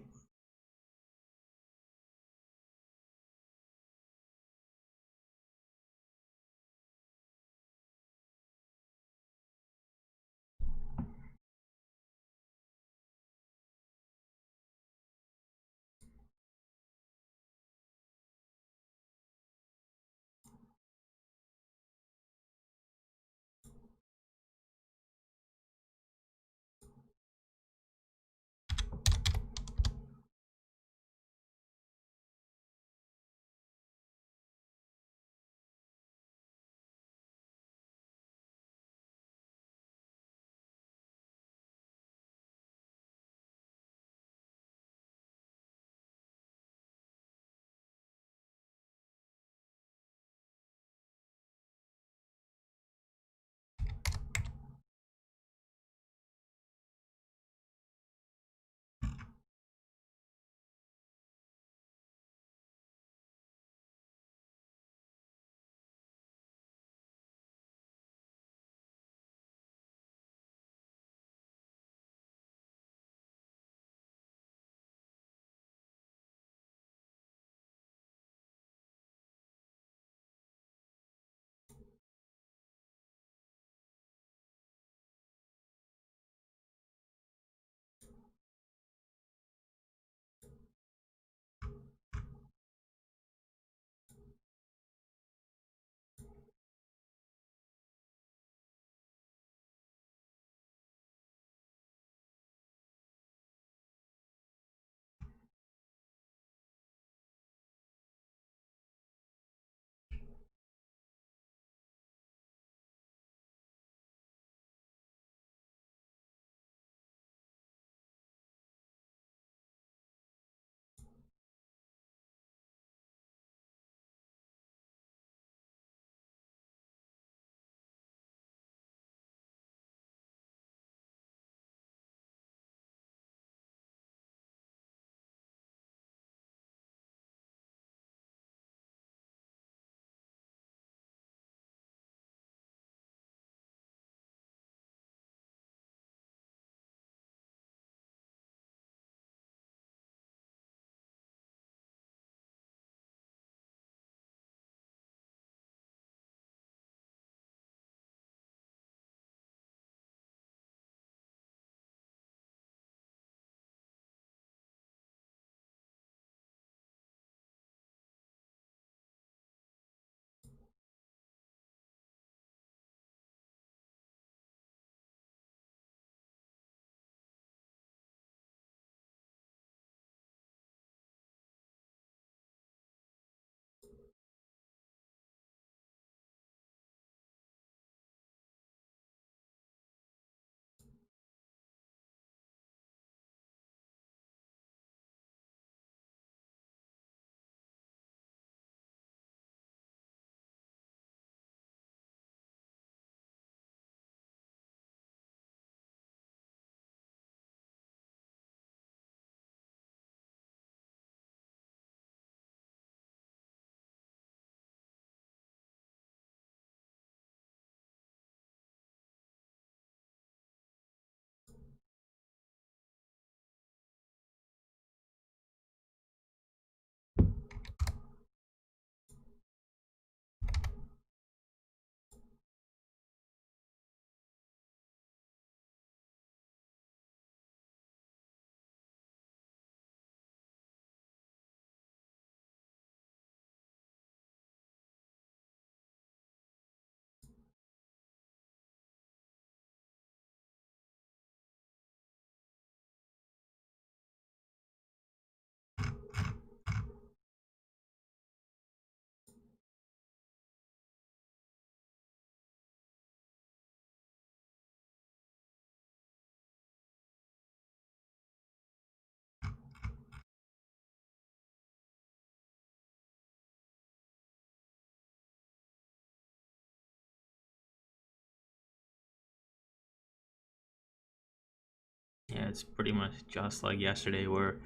it's pretty much just like yesterday, where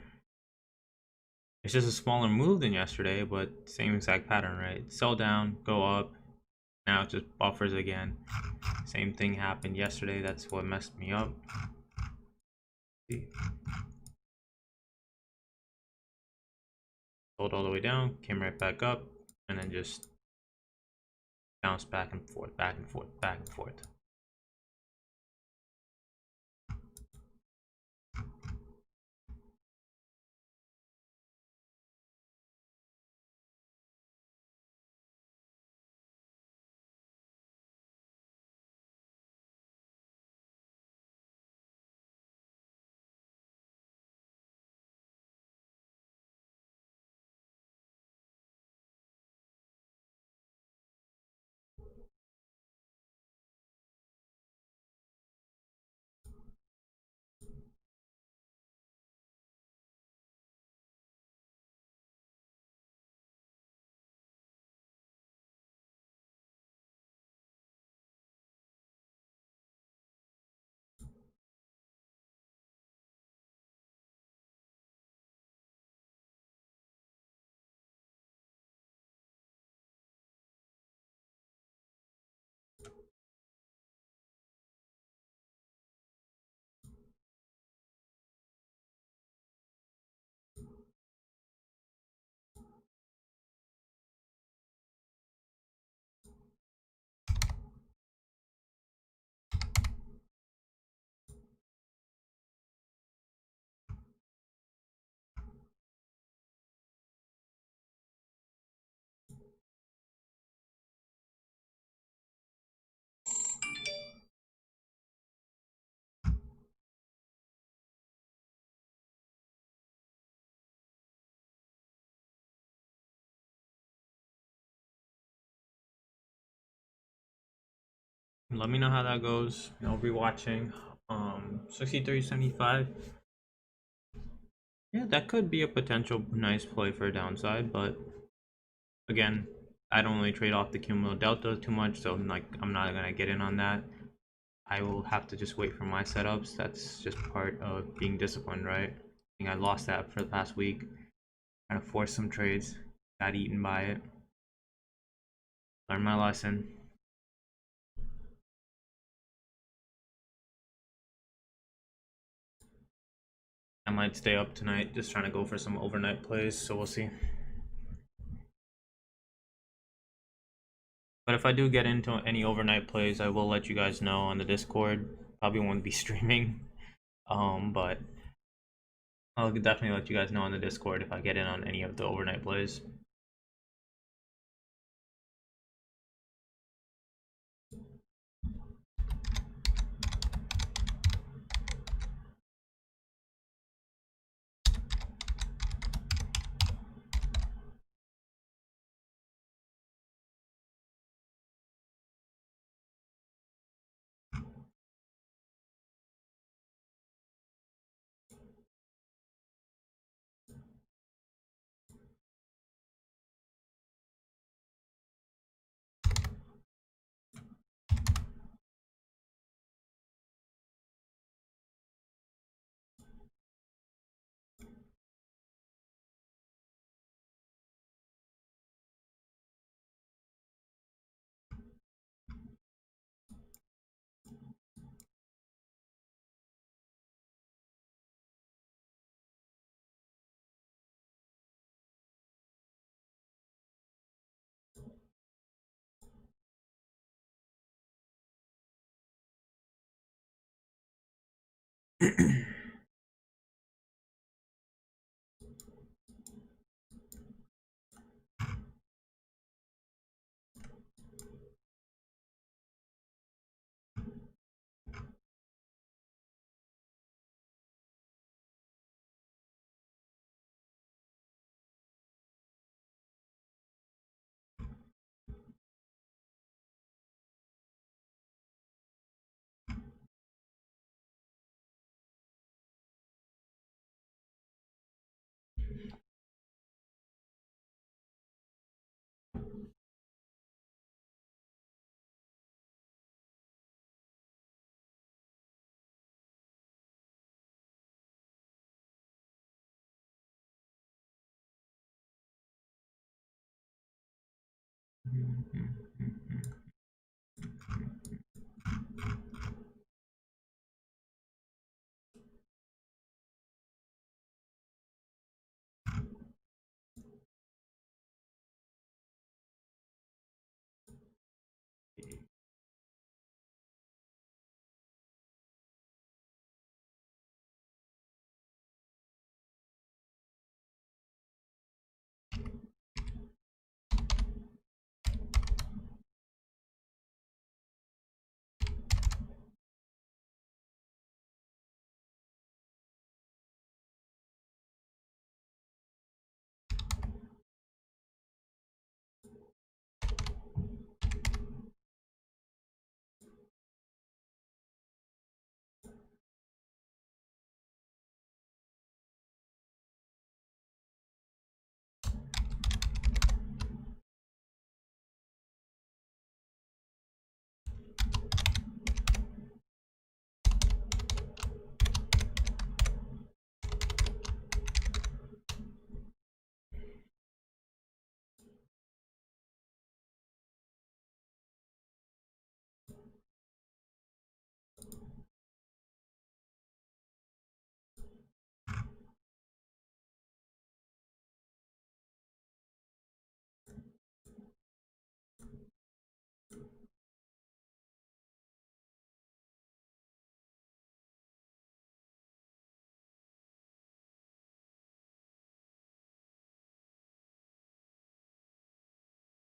it's just a smaller move than yesterday, but same exact pattern, right? Sell down, go up, now it just buffers again. Same thing happened yesterday. That's what messed me up. Sold all the way down, came right back up, and then just bounced back and forth, back and forth, back and forth. Let me know how that goes. I'll be watching. 63.75. Yeah, that could be a potential nice play for a downside, but again, I don't really trade off the cumulative delta too much, so I'm not gonna get in on that. I will have to just wait for my setups. That's just part of being disciplined, right? I think I lost that for the past week. Trying to force some trades, got eaten by it. Learned my lesson. I might stay up tonight, just trying to go for some overnight plays, so we'll see. But if I do get into any overnight plays, I will let you guys know on the Discord. Probably won't be streaming, but I'll definitely let you guys know on the Discord if I get in on any of the overnight plays.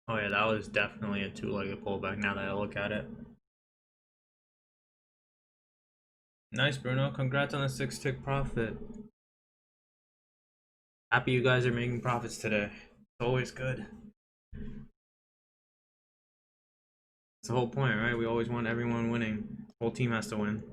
Oh yeah, that was definitely a two-legged pullback now that I look at it. Nice, Bruno. Congrats on the 6-tick profit. Happy you guys are making profits today. It's always good. It's the whole point, right? We always want everyone winning. The whole team has to win.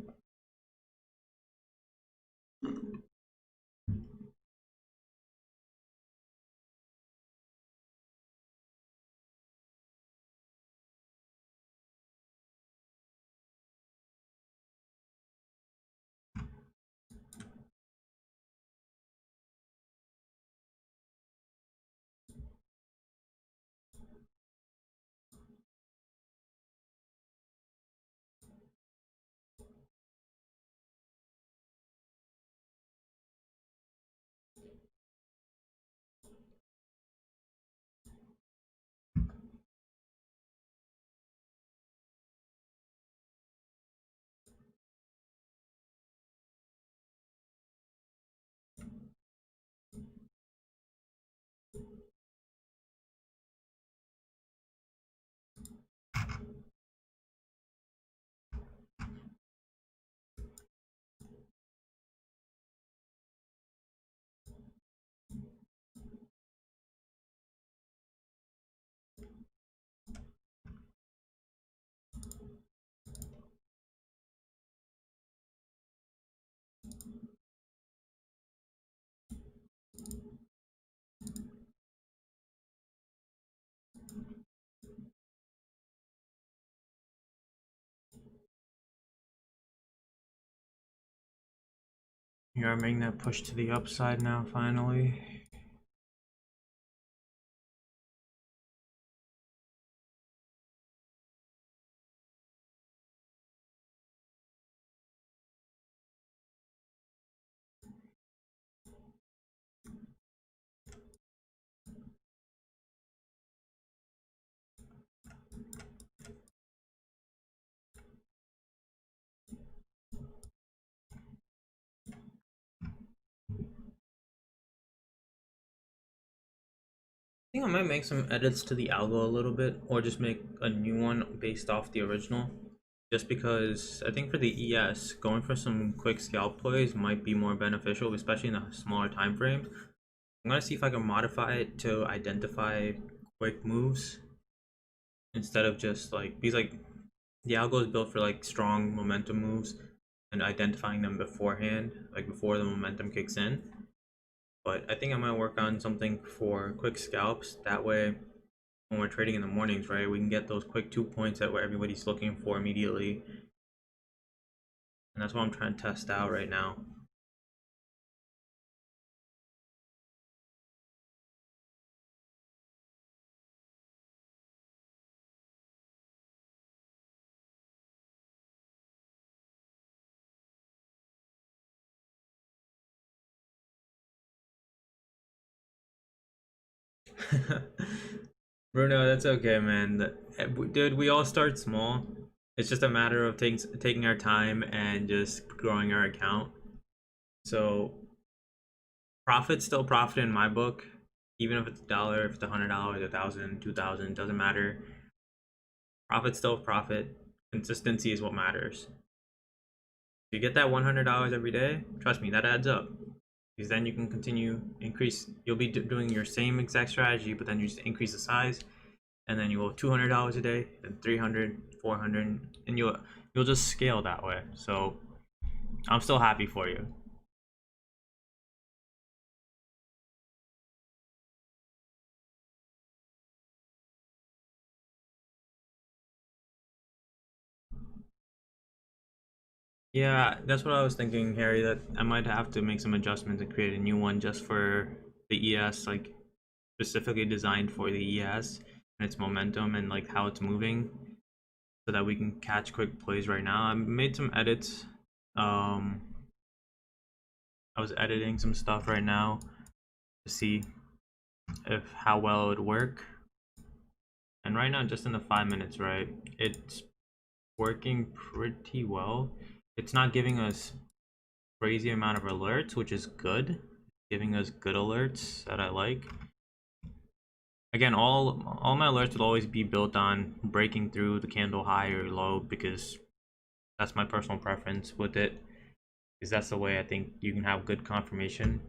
You are making that push to the upside now, finally. I think I might make some edits to the algo a little bit, or just make a new one based off the original. Just because I think for the ES, going for some quick scalp plays might be more beneficial, especially in the smaller time frames. I'm gonna see if I can modify it to identify quick moves instead of just like, because like the algo is built for like strong momentum moves and identifying them beforehand, like before the momentum kicks in. But I think I might work on something for quick scalps. That way, when we're trading in the mornings, right, we can get those quick 2 points that where everybody's looking for immediately. And that's what I'm trying to test out right now. Bruno, that's okay, man. Dude, we all start small. It's just a matter of taking our time and just growing our account. So profit's still profit in my book, even if it's a dollar, if it's $100, 1,000, 2,000, doesn't matter. Profit's still profit. Consistency is what matters. If you get that $100 every day, trust me, that adds up. Because then you can continue increase. You'll be doing your same exact strategy, but then you just increase the size, and then you go $200 a day, then 300, 400, and you'll just scale that way. So I'm still happy for you. Yeah, that's what I was thinking, Harry. That I might have to make some adjustments and create a new one just for the ES, like specifically designed for the ES and its momentum and like how it's moving, so that we can catch quick plays right now. I made some edits. Um, I was editing some stuff right now to see if how well it would work. And right now, just in the 5 minutes, right, it's working pretty well. It's not giving us crazy amount of alerts, which is good. Giving us good alerts that I like. Again, all my alerts will always be built on breaking through the candle high or low, because that's my personal preference with it. Because that's the way I think you can have good confirmation.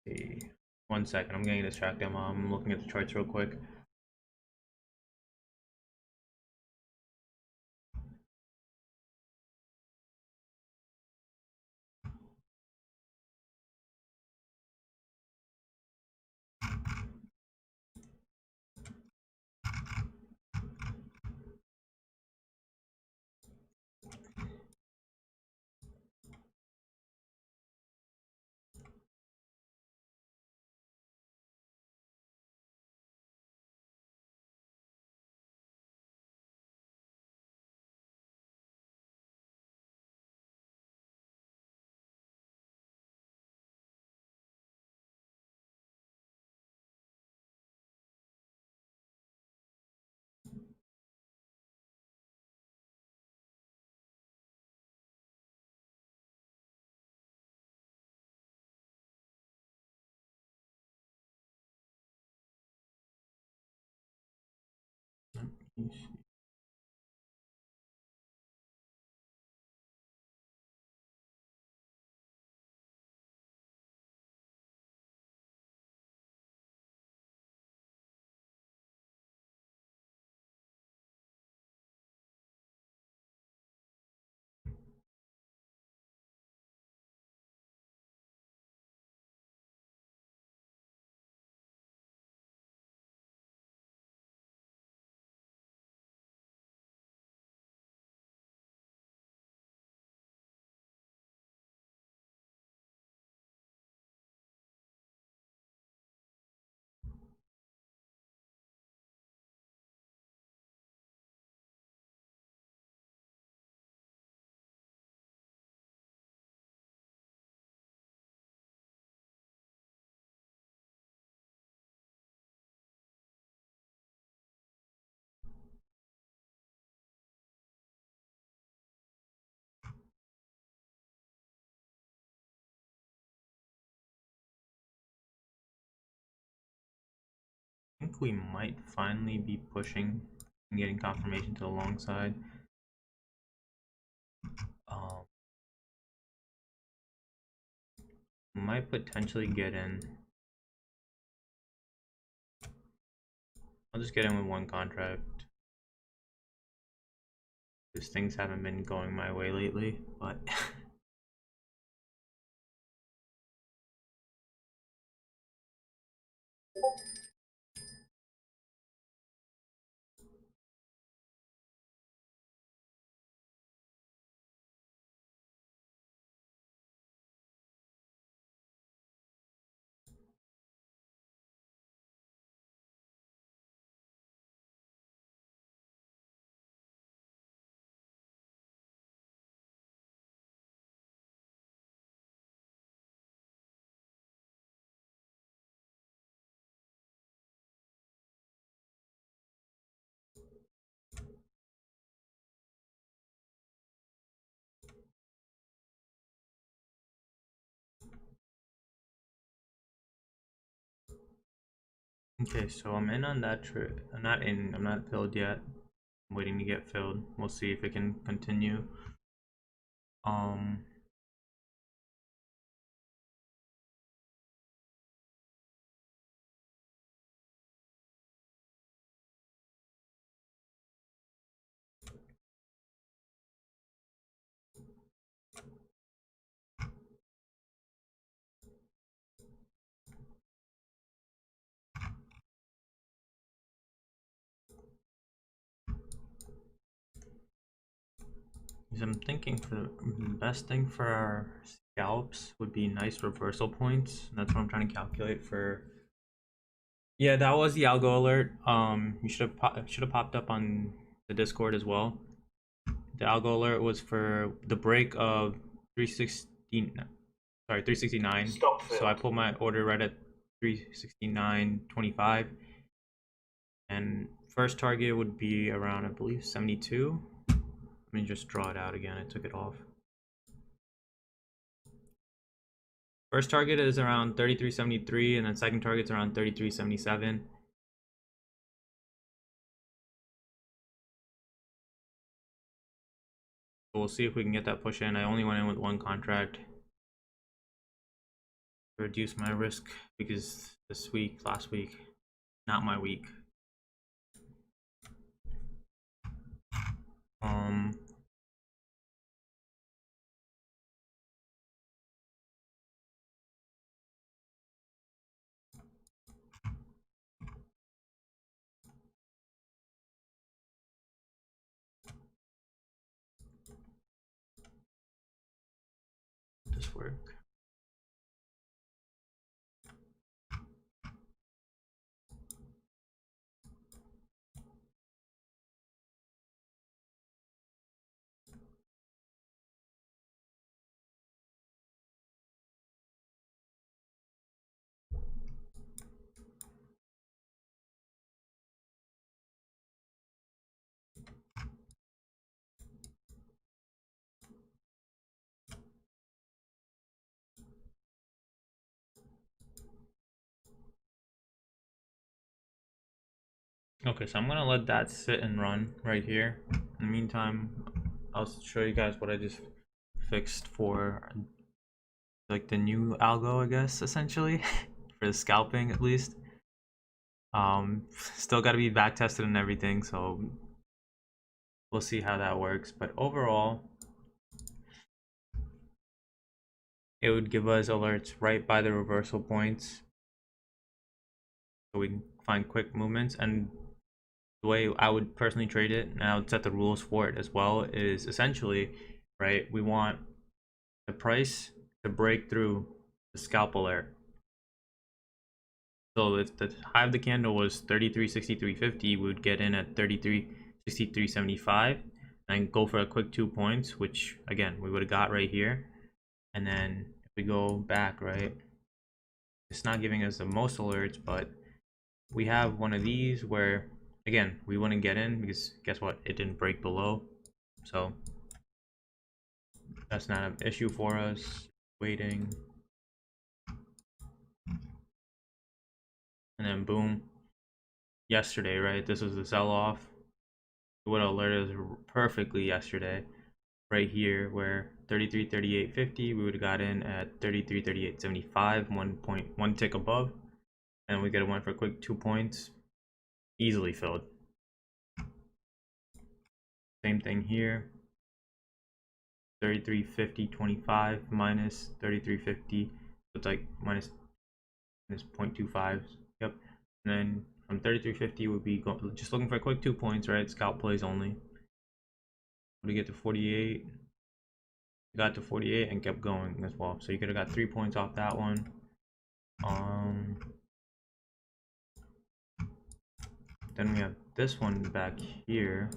See. 1 second, I'm getting distracted. I'm looking at the charts real quick. I think we might finally be pushing and getting confirmation to the long side. Um, might potentially get in. I'll just get in with one contract, because things haven't been going my way lately, but Okay, so I'm in on that trade. I'm not in. I'm not filled yet. I'm waiting to get filled. We'll see if it can continue. Um, because I'm thinking for the best thing for our scalps would be nice reversal points. That's what I'm trying to calculate for. Yeah, that was the algo alert. You should have popped up on the Discord as well. The algo alert was for the break of 316. Sorry, 369. Stop So I filled. pulled my order right at 369.25, and first target would be around, I believe, 72. Let me just draw it out again. I took it off. First target is around 33.73, and then second target's around 33.77. So we'll see if we can get that push in. I only went in with one contract to reduce my risk because last week, not my week. Um, this work. Okay, so I'm gonna let that sit and run right here. In the meantime, I'll show you guys what I just fixed for like the new algo, I guess, essentially, for the scalping at least. Still got to be back tested and everything, so we'll see how that works. But overall, it would give us alerts right by the reversal points, so we can find quick movements. And the way I would personally trade it, and I would set the rules for it as well, is essentially, right, we want the price to break through the scalp alert. So if the high of the candle was 33.6350, we would get in at 33.6375 and go for a quick 2 points, which again we would have got right here. And then if we go back, right, it's not giving us the most alerts, but we have one of these where again we wouldn't get in because guess what, it didn't break below, so that's not an issue for us. Waiting, and then boom, yesterday, right, this was the sell-off. It would have alerted us perfectly yesterday right here, where 33.3850 we would have got in at 33.3875, 1 tick above, and we could have went for a quick 2 points, easily filled. Same thing here, 33.5025 minus 33.50, so it's like minus 0.25. Yep. And then from 33.50 would be just looking for a quick 2 points, right? Scalp plays only. Would get to 48. Got to 48 and kept going as well. So you could have got 3 points off that one. Then we have this one back here.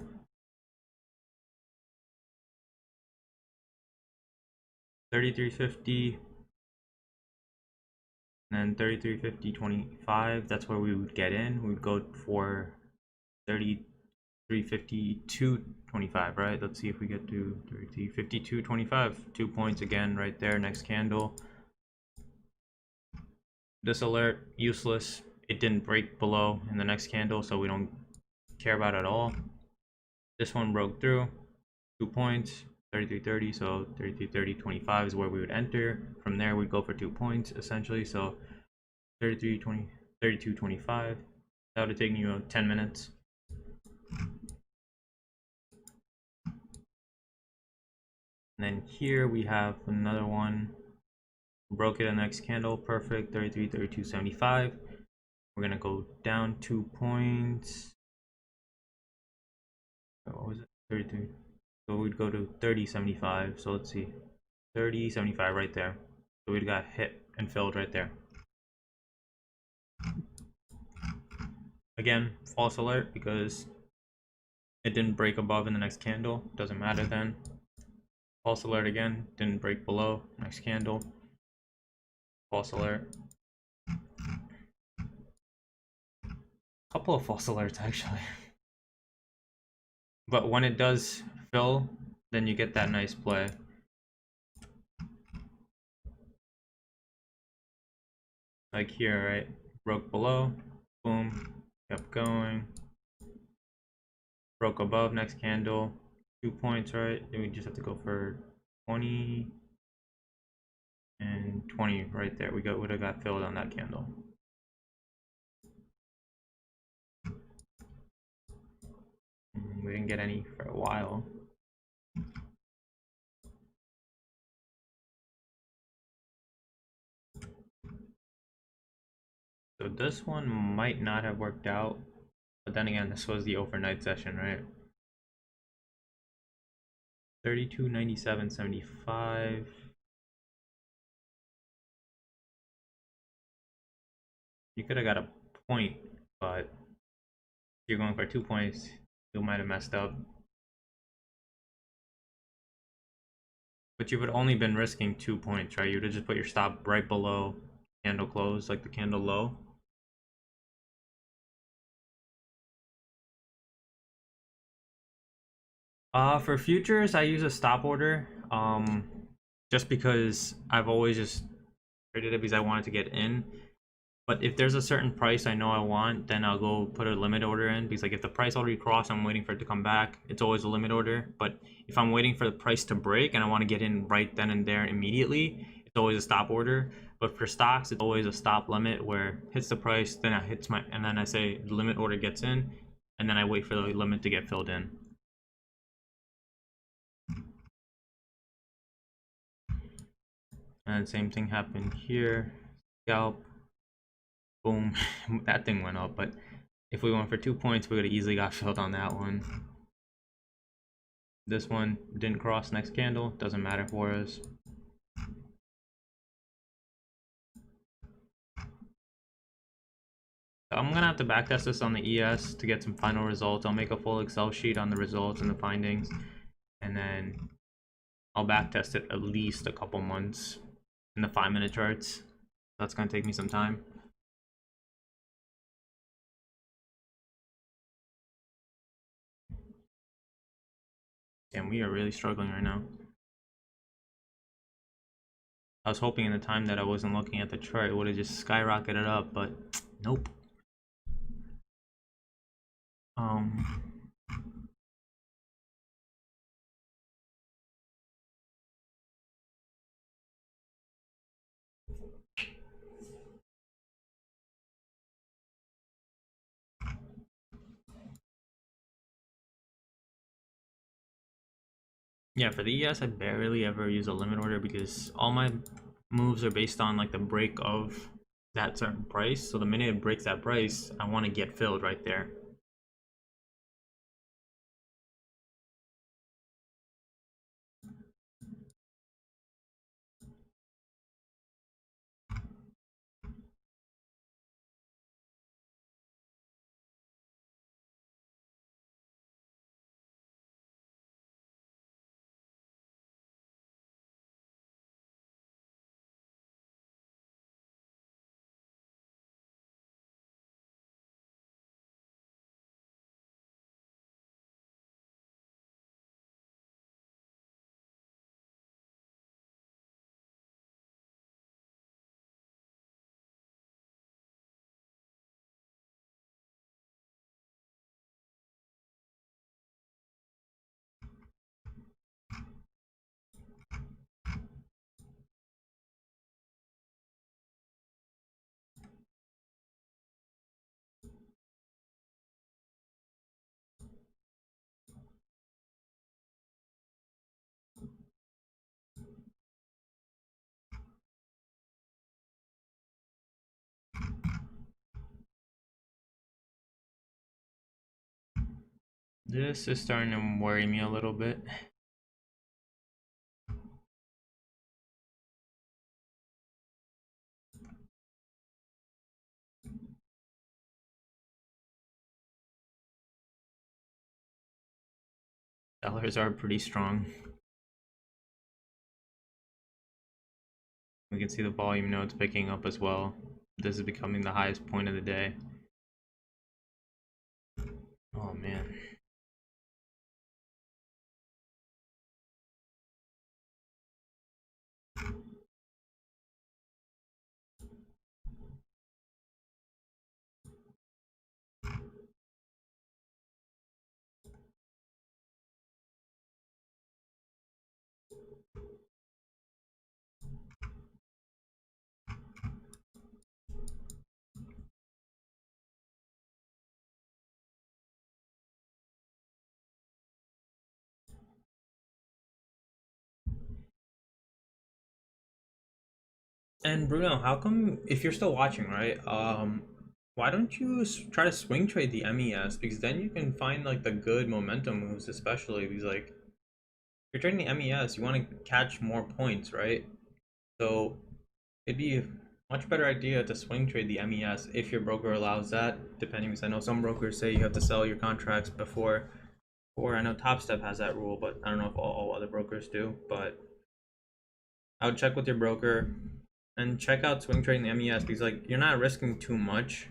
33.50 and then 33.50.25. That's where we would get in. We would go for 33.52.25, right? Let's see if we get to 33.52.25. 2 points again right there, next candle. This alert, useless. it didn't break below in the next candle, so we don't care about it at all. This one broke through, 2 points, 33.30, so 33.30, 25 is where we would enter. From there, we'd go for 2 points, essentially, so 33.20, 32.25. That would have taken you 10 minutes. And then here we have another one. Broke it in the next candle, perfect, 33, 32.75. We're gonna go down 2 points. What was it? 33. So we'd go to 30.75. So let's see, 30.75 right there. So we'd got hit and filled right there. Again, false alert because it didn't break above in the next candle. Doesn't matter then. False alert again, didn't break below next candle. False alert. Couple of false alerts actually. But when it does fill, then you get that nice play. Like here, right? Broke below, boom, kept going. Broke above next candle, 2 points, right? Then we just have to go for 20 and 20 right there. We would have got filled on that candle. We didn't get any for a while. So this one might not have worked out, but then again, this was the overnight session, right? 32.97.75. You could have got a point, but if you're going for 2 points, you might have messed up. But you would only been risking 2 points, right? You would have just put your stop right below candle close, like the candle low. For futures, I use a stop order. Just because I've always just traded it because I wanted to get in. But if there's a certain price I know I want, then I'll go put a limit order in, because like if the price already crossed, I'm waiting for it to come back. It's always a limit order. But if I'm waiting for the price to break and I want to get in right then and there immediately, it's always a stop order. But for stocks, it's always a stop limit where hits the price, then it hits my, and then I say the limit order gets in, and then I wait for the limit to get filled in. And same thing happened here. Scalp, boom, that thing went up. But if we went for 2 points, we would have easily got filled on that one. This one didn't cross next candle, doesn't matter for us. So I'm gonna have to backtest this on the ES to get some final results. I'll make a full Excel sheet on the results and the findings, and then I'll backtest it at least a couple months in the 5-minute charts. That's gonna take me some time. Damn, we are really struggling right now. I was hoping in the time that I wasn't looking at the chart, it would have just skyrocketed up, but nope. Yeah, for the ES, I barely ever use a limit order because all my moves are based on like the break of that certain price. So the minute it breaks that price, I want to get filled right there. This is starting to worry me a little bit. Sellers are pretty strong. We can see the volume nodes picking up as well. This is becoming the highest point of the day. Oh man. And Bruno, how come if you're still watching, right? Why don't you try to swing trade the MES, because then you can find like the good momentum moves, especially because like if you're trading the MES, you want to catch more points, right? So it'd be a much better idea to swing trade the MES if your broker allows that, depending, because I know some brokers say you have to sell your contracts before, or I know Top Step has that rule, but I don't know if all other brokers do. But I would check with your broker and check out swing trading the MES, because like you're not risking too much,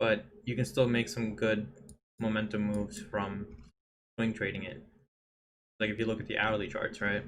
but you can still make some good momentum moves from swing trading it. Like if you look at the hourly charts, right?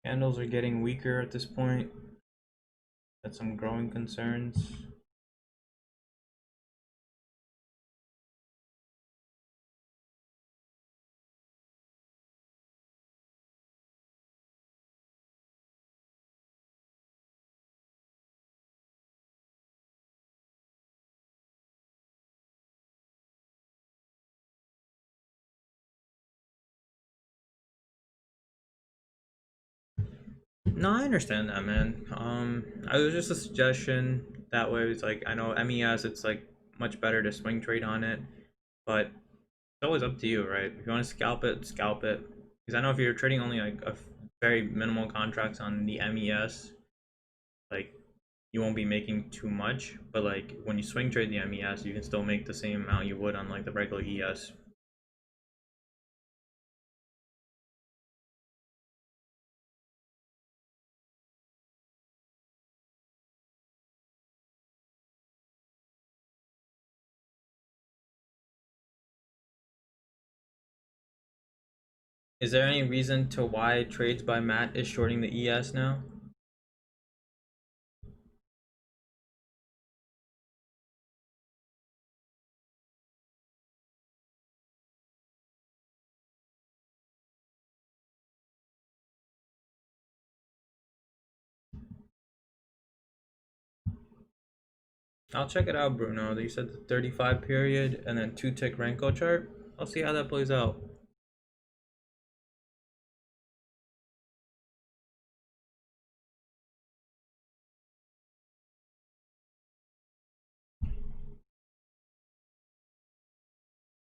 Candles are getting weaker at this point. Got some growing concerns. No, I understand that, man. I was just a suggestion. That way, it's like I know MES, it's like much better to swing trade on it, but it's always up to you, right? If you want to scalp it, scalp it. Because I know if you're trading only like a very minimal contracts on the MES, like you won't be making too much. But like when you swing trade the MES, you can still make the same amount you would on like the regular ES. Is there any reason to why trades by Matt is shorting the ES now? I'll check it out, Bruno. You said the 35 period and then 2-tick Renko chart. I'll see how that plays out.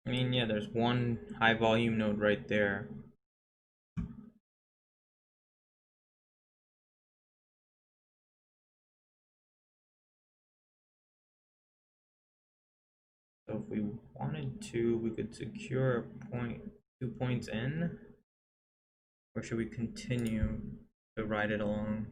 I mean, yeah, there's one high volume node right there. So if we wanted to, we could secure a point, 2 points in, or should we continue to ride it along?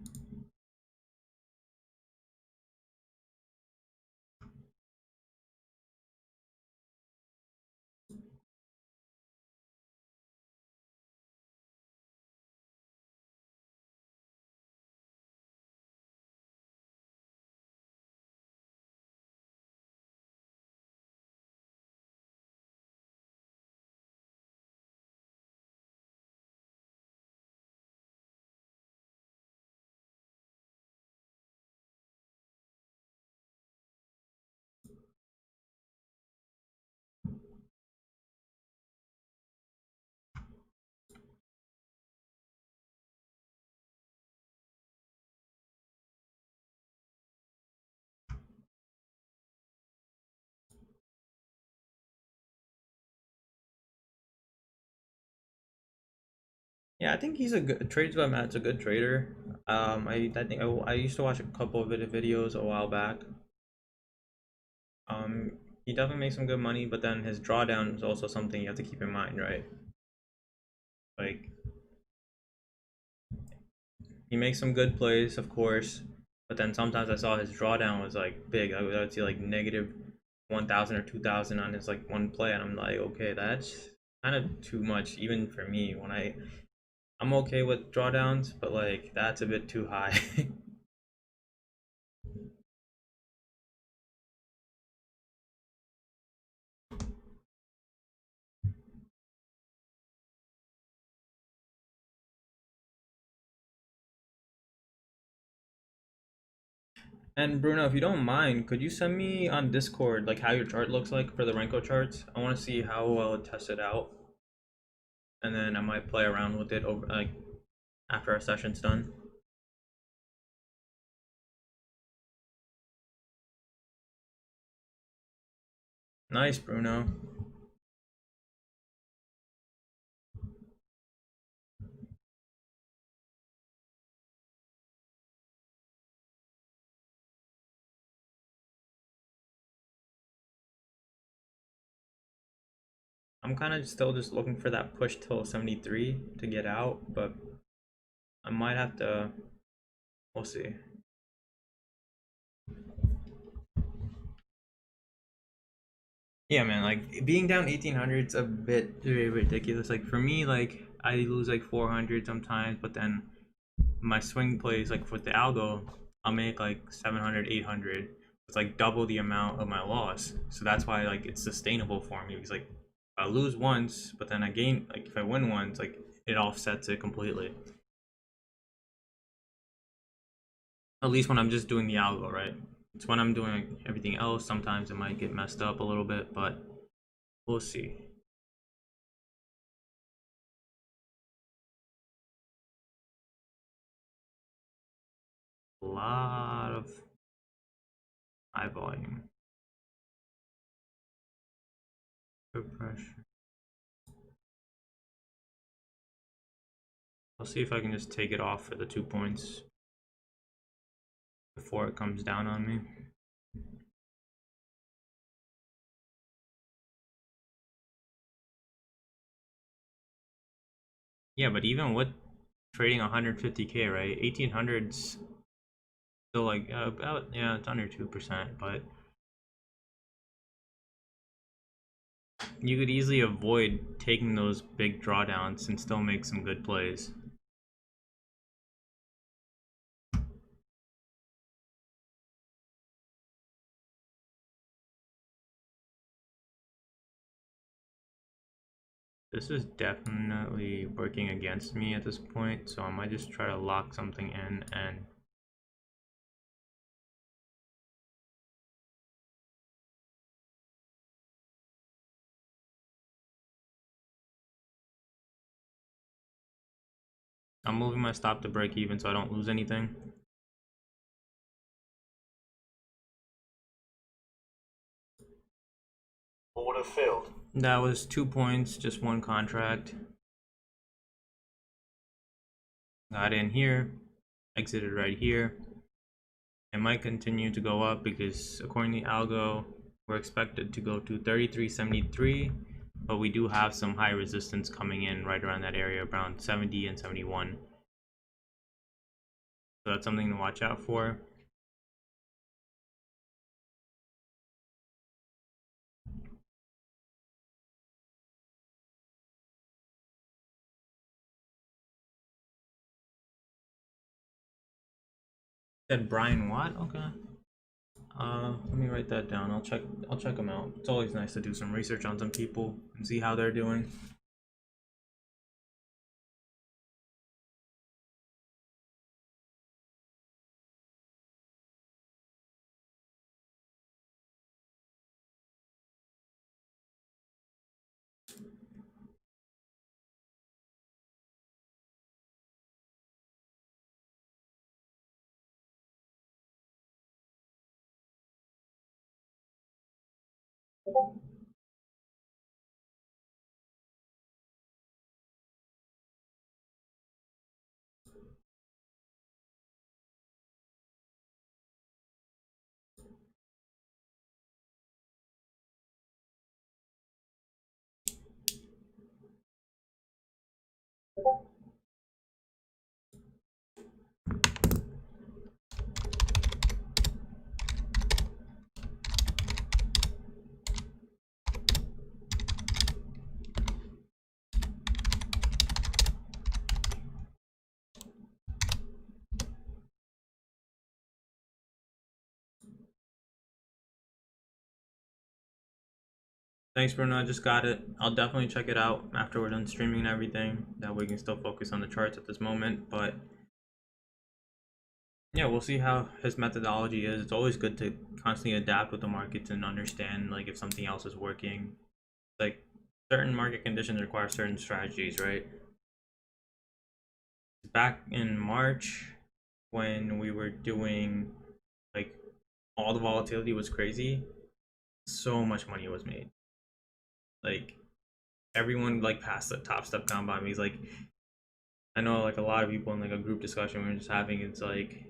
Yeah, I think he's a good trades by Matt's a good trader. I think I used to watch a couple of videos a while back. He definitely makes some good money, but then his drawdown is also something you have to keep in mind, right? Like he makes some good plays, of course, but then sometimes I saw his drawdown was like big. I would see like negative 1,000 or 2,000 on his like one play, and I'm like, okay, that's kind of too much even for me. I'm okay with drawdowns, but like that's a bit too high. And Bruno, if you don't mind, could you send me on Discord like how your chart looks like for the Renko charts? I want to see how well it tested out, and then I might play around with it over like after our session's done. Nice, Bruno. I'm kind of still just looking for that push till 73 to get out, but I might have to. We'll see. Yeah, man. Like being down 1,800 is a bit very ridiculous. Like for me, like I lose like 400 sometimes, but then my swing plays like with the algo, I'll make like 700, 800. It's like double the amount of my loss. So that's why like it's sustainable for me because like I lose once, but then I gain like if I win once, like it offsets it completely. At least when I'm just doing the algo, right? It's when I'm doing everything else, sometimes it might get messed up a little bit, but we'll see. A lot of high volume. Good pressure. I'll see if I can just take it off for the 2 points before it comes down on me. Yeah, but even with trading 150k, right? 1800's still like about, yeah, it's under 2%, but You could easily avoid taking those big drawdowns and still make some good plays. This is definitely working against me at this point, so I might just try to lock something in and I'm moving my stop to break even so I don't lose anything. Order filled. That was 2 points, just one contract. Got in here, exited right here. It might continue to go up because according to Algo, we're expected to go to 33.73, but we do have some high resistance coming in right around that area, around 70 and 71. So that's something to watch out for. Said Brian Watt? Okay. Let me write that down. I'll check them out. It's always nice to do some research on some people and see how they're doing. Thanks, Bruno. I just got it. I'll definitely check it out after we're done streaming and everything. That way we can still focus on the charts at this moment. But yeah, we'll see how his methodology is. It's always good to constantly adapt with the markets and understand like if something else is working. Like certain market conditions require certain strategies, right? Back in March when we were doing like all the volatility was crazy, so much money was made. Like everyone like passed the top step down by me. He's like, I know like a lot of people in like a group discussion we were just having. It's like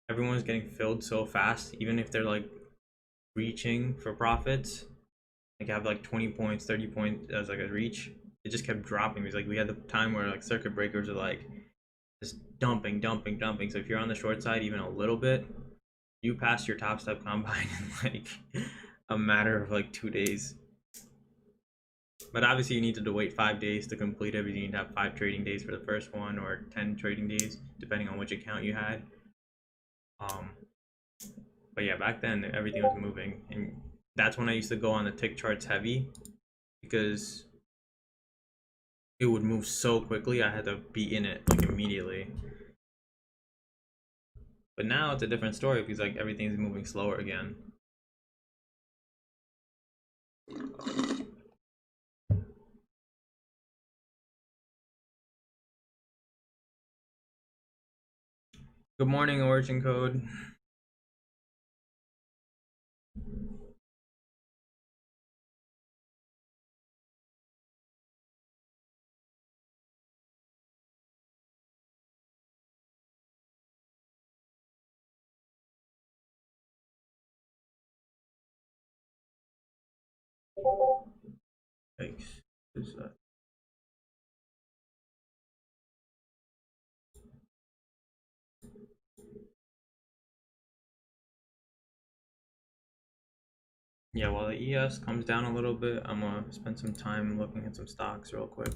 everyone's getting filled so fast, even if they're like reaching for profits. Like have like 20 points, 30 points as like a reach. It just kept dropping. It's like we had the time where like circuit breakers are like just dumping, dumping, dumping. So if you're on the short side even a little bit, you pass your top step combine in like a matter of like 2 days. But obviously, you needed to wait 5 days to complete it. You need to have 5 trading days for the first one, or 10 trading days, depending on which account you had. Um, but yeah, back then everything was moving, and that's when I used to go on the tick charts heavy because it would move so quickly. I had to be in it like immediately. But now it's a different story because like everything's moving slower again. Good morning, Origin Code. Thanks. Yeah, while the ES comes down a little bit, I'm gonna spend some time looking at some stocks real quick.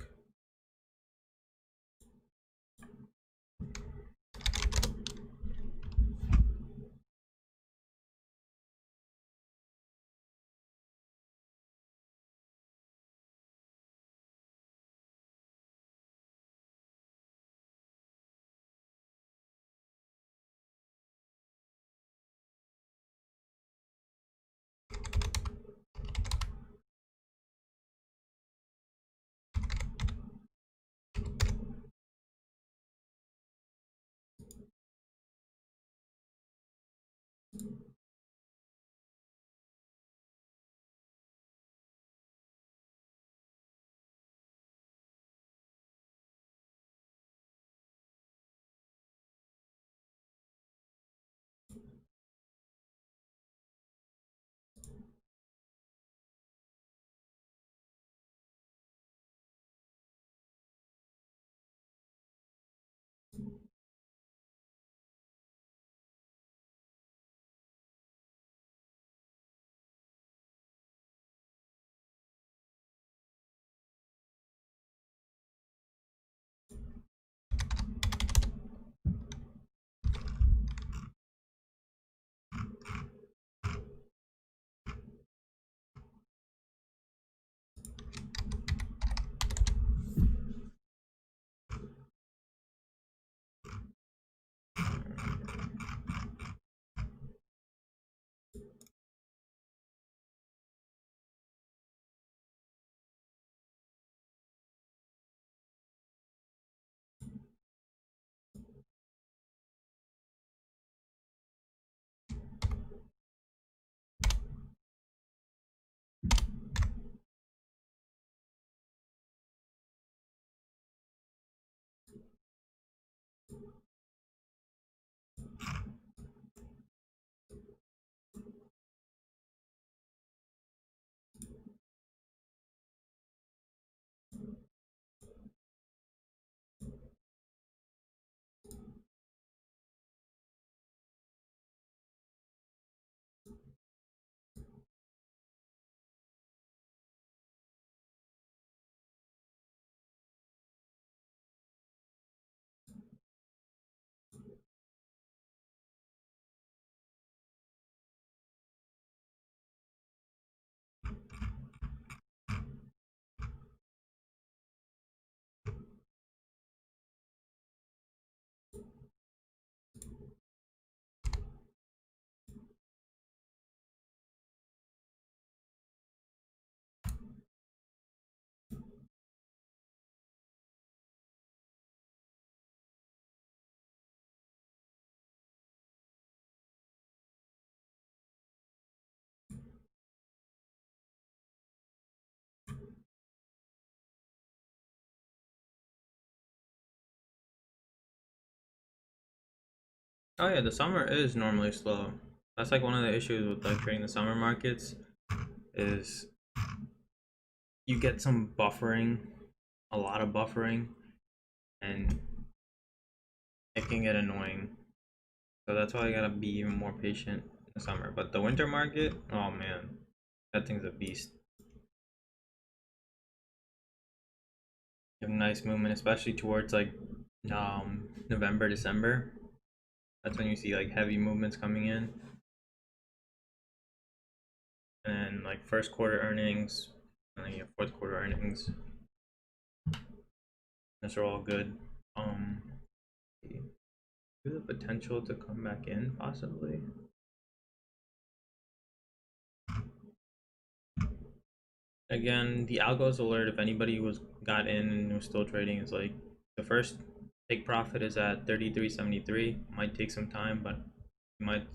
Oh yeah, the summer is normally slow. That's like one of the issues with like trading the summer markets is you get some buffering, a lot of buffering, and it can get annoying. So that's why I gotta be even more patient in the summer. But the winter market, oh man, that thing's a beast. You have nice movement, especially towards like November, December. That's when you see like heavy movements coming in, and like first quarter earnings, and then you have fourth quarter earnings. Those are all good. Um, the potential to come back in possibly. Again, the algos alert if anybody was got in and was still trading is like the first take profit is at 33.73. Might take some time, but you might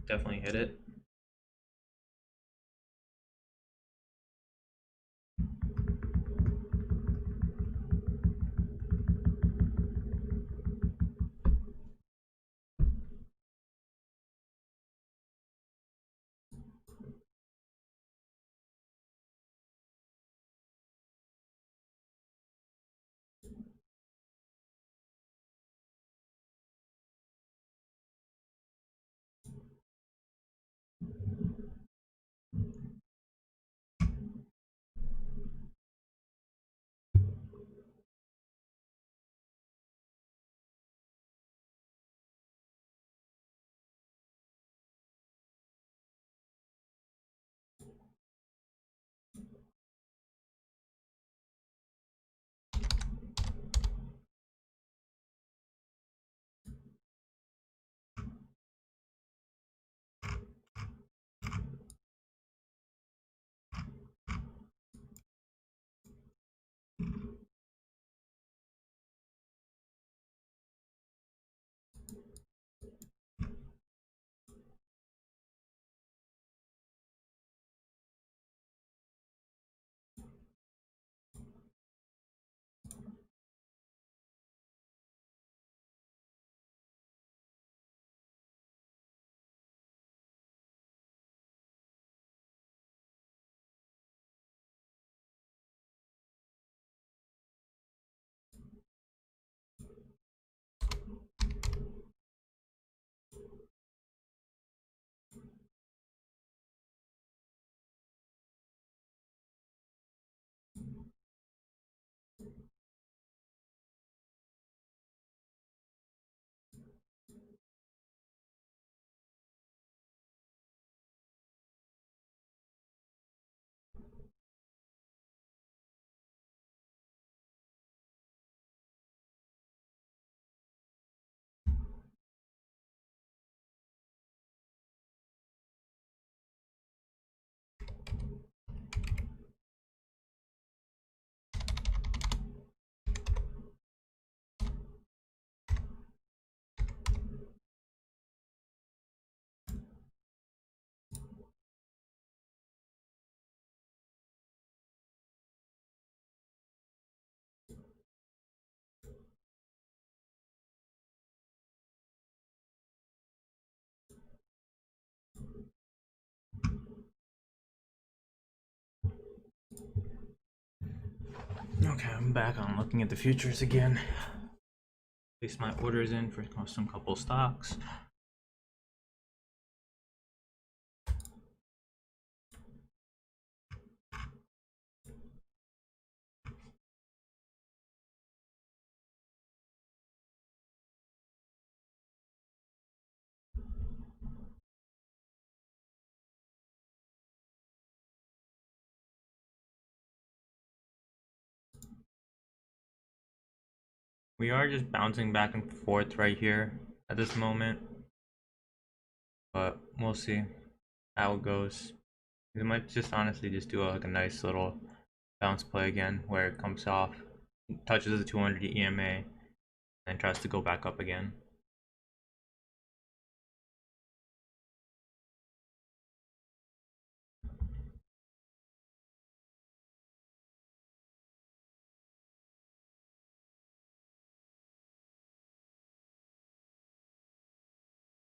definitely hit it. Okay, I'm back on looking at the futures again. Place my orders in for some couple stocks. We are just bouncing back and forth right here at this moment, but we'll see how it goes. We might just honestly just do like a nice little bounce play again where it comes off, touches the 200 EMA, and tries to go back up again.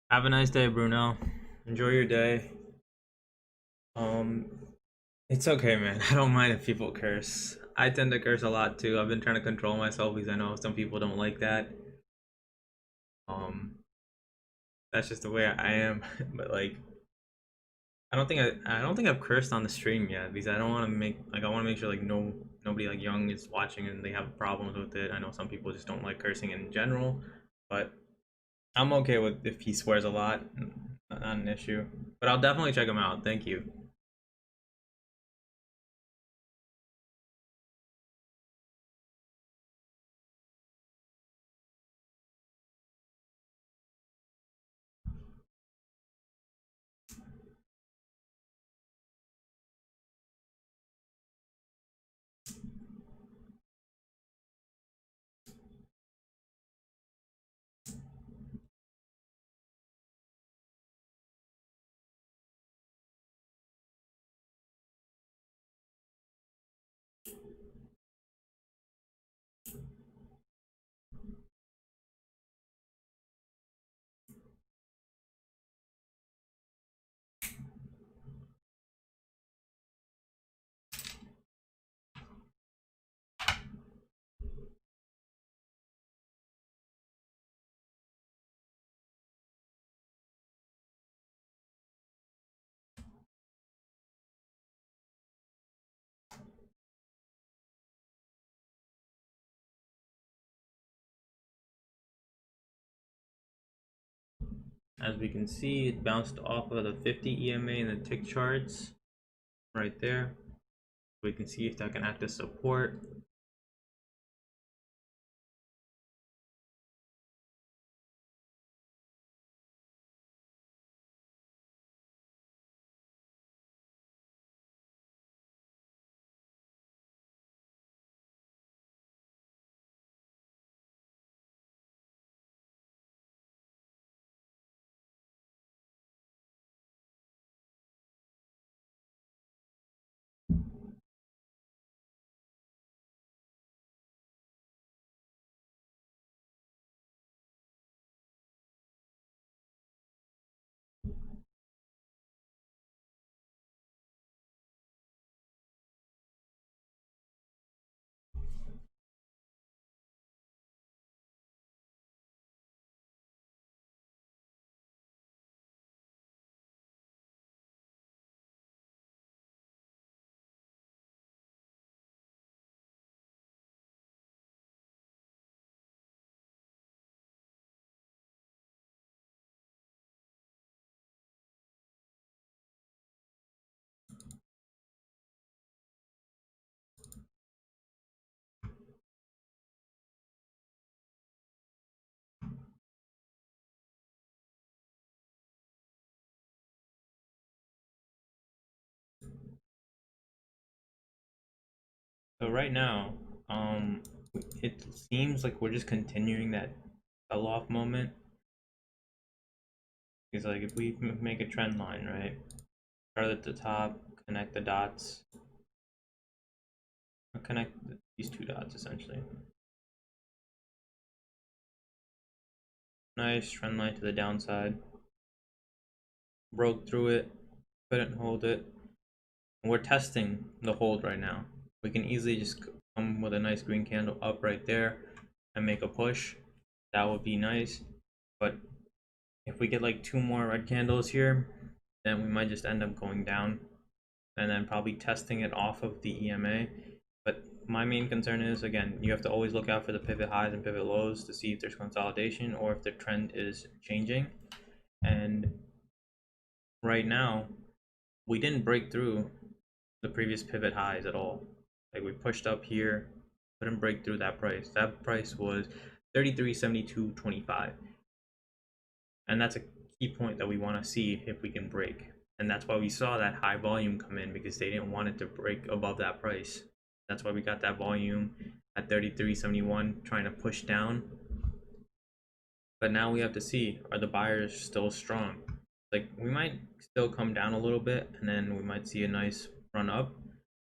Have a nice day, Bruno. Enjoy your day. Um, it's okay, man. I don't mind if people curse. I tend to curse a lot too. I've been trying to control myself because I know some people don't like that. Um, that's just the way I am. But like, I don't think I've cursed on the stream yet because I don't want to make like I want to make sure like nobody like young is watching and they have problems with it. I know some people just don't like cursing in general, but I'm okay with if he swears a lot. Not an issue. But I'll definitely check him out. Thank you. As we can see, it bounced off of the 50 EMA and the tick charts right there. We can see if that can act as support. So right now, um, it seems like we're just continuing that sell-off moment. Because like if we make a trend line, right? Start at the top, connect the dots, or connect these two dots essentially. Nice trend line to the downside. Broke through it, couldn't hold it. And we're testing the hold right now. We can easily just come with a nice green candle up right there and make a push, that would be nice. But if we get like 2 more red candles here, then we might just end up going down and then probably testing it off of the EMA. But my main concern is, again, you have to always look out for the pivot highs and pivot lows to see if there's consolidation or if the trend is changing. And right now, we didn't break through the previous pivot highs at all. Like, we pushed up here, couldn't break through that price. That price was 33.7225, and that's a key point that we want to see if we can break. And that's why we saw that high volume come in, because they didn't want it to break above that price. That's why we got that volume at 33.71 trying to push down. But now we have to see, are the buyers still strong? Like, we might still come down a little bit and then we might see a nice run up.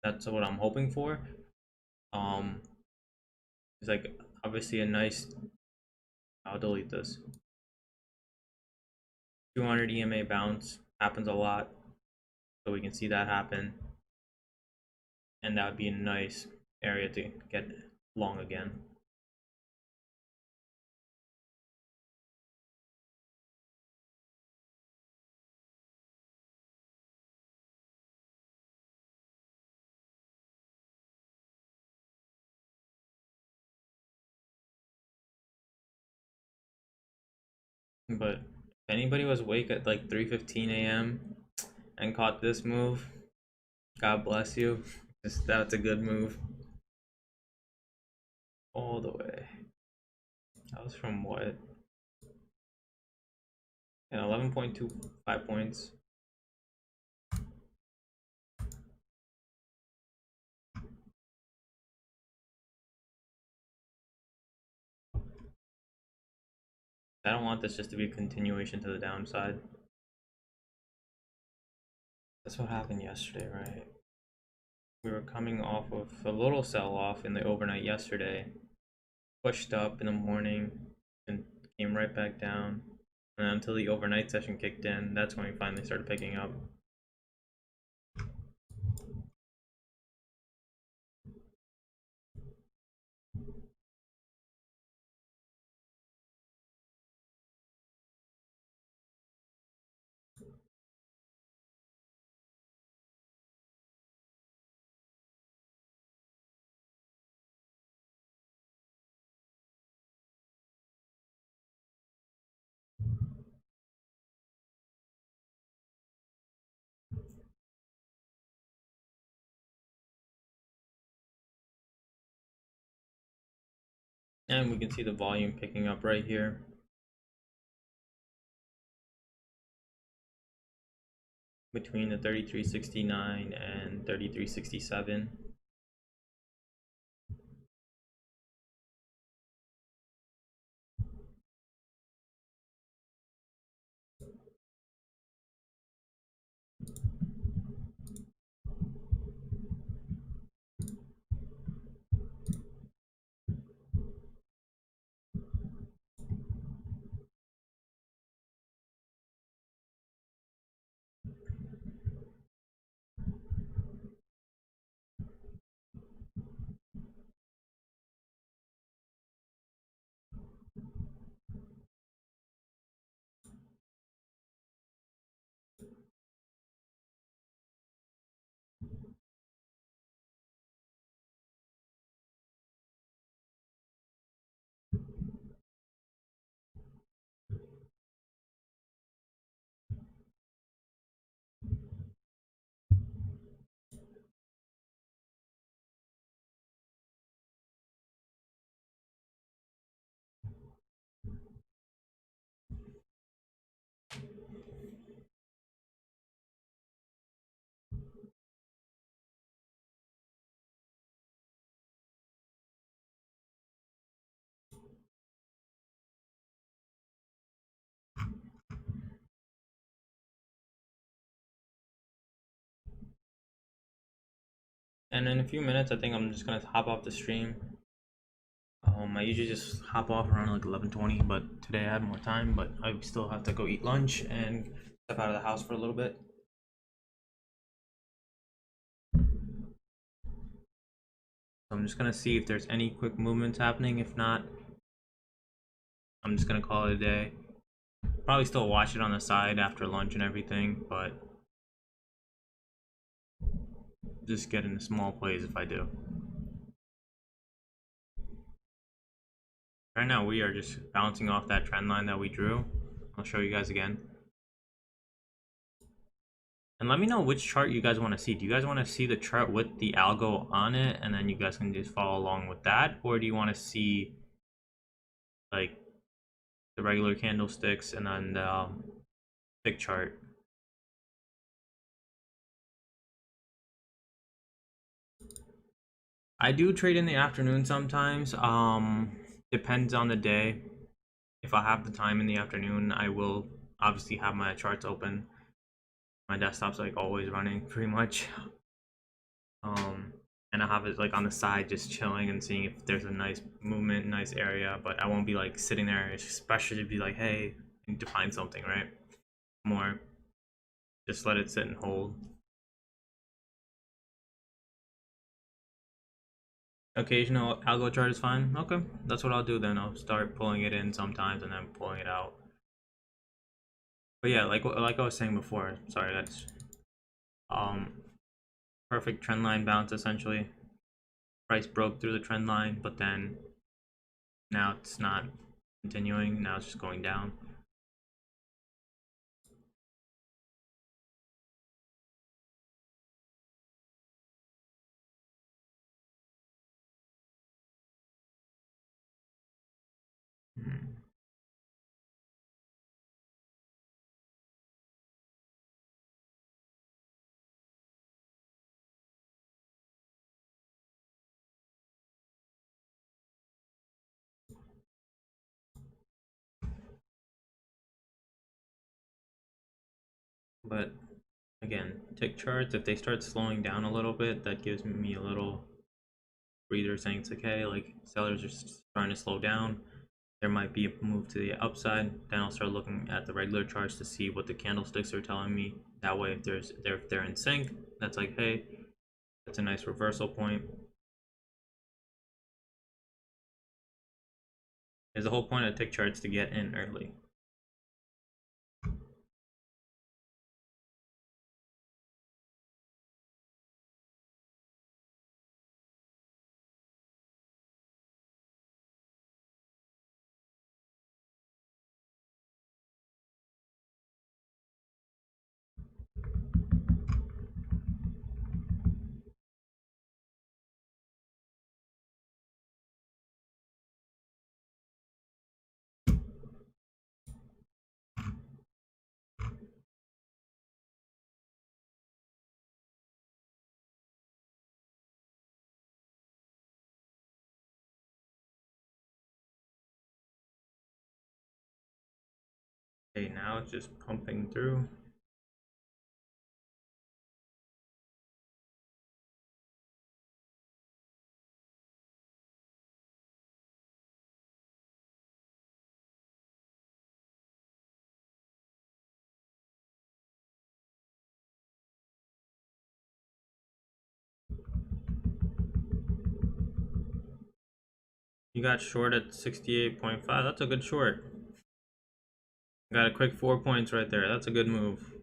That's what I'm hoping for. It's like obviously a nice, I'll delete this, 200 EMA bounce happens a lot, so we can see that happen, and that would be a nice area to get long again. But if anybody was awake at like 3:15 a.m. and caught this move, God bless you. That's a good move. All the way. That was from what? Yeah, 11.25 points. I don't want this just to be a continuation to the downside. That's what happened yesterday, right? We were coming off of a little sell-off in the overnight yesterday, pushed up in the morning, and came right back down. And until the overnight session kicked in, that's when we finally started picking up. And we can see the volume picking up right here. Between the 33.69 and 33.67. And in a few minutes, I think I'm just gonna hop off the stream. I usually just hop off around like 11:20, but today I had more time, but I still have to go eat lunch and step out of the house for a little bit. So I'm just gonna see if there's any quick movements happening. If not, I'm just gonna call it a day. Probably still watch it on the side after lunch and everything, but just get into small plays if I do. Right now we are just bouncing off that trend line that we drew. I'll show you guys again. And let me know which chart you guys want to see. Do you guys want to see the chart with the algo on it and then you guys can just follow along with that? Or do you want to see like the regular candlesticks and then the tick chart? I do trade in the afternoon sometimes. Depends on the day. If I have the time in the afternoon, I will obviously have my charts open. My desktop's like always running pretty much. Um, and I have it like on the side just chilling and seeing if there's a nice movement, nice area, but I won't be like sitting there, especially to be like, hey, I need to find something, right? More just let it sit and hold. Occasional algo chart is fine. Okay, that's what I'll do then. I'll start pulling it in sometimes and then pulling it out. But yeah, like I was saying before, sorry, that's um perfect trend line bounce essentially. Price broke through the trend line, but then now it's not continuing. Now it's just going down. Hmm. But again, tick charts, if they start slowing down a little bit, that gives me a little breather saying it's okay, like sellers are starting to slow down. There might be a move to the upside. Then I'll start looking at the regular charts to see what the candlesticks are telling me. That way, if they're in sync, that's like, hey, that's a nice reversal point. Is the whole point of tick charts to get in early. Okay, now it's just pumping through. You got short at 68.5. That's a good short. Got a quick 4 points right there. That's a good move.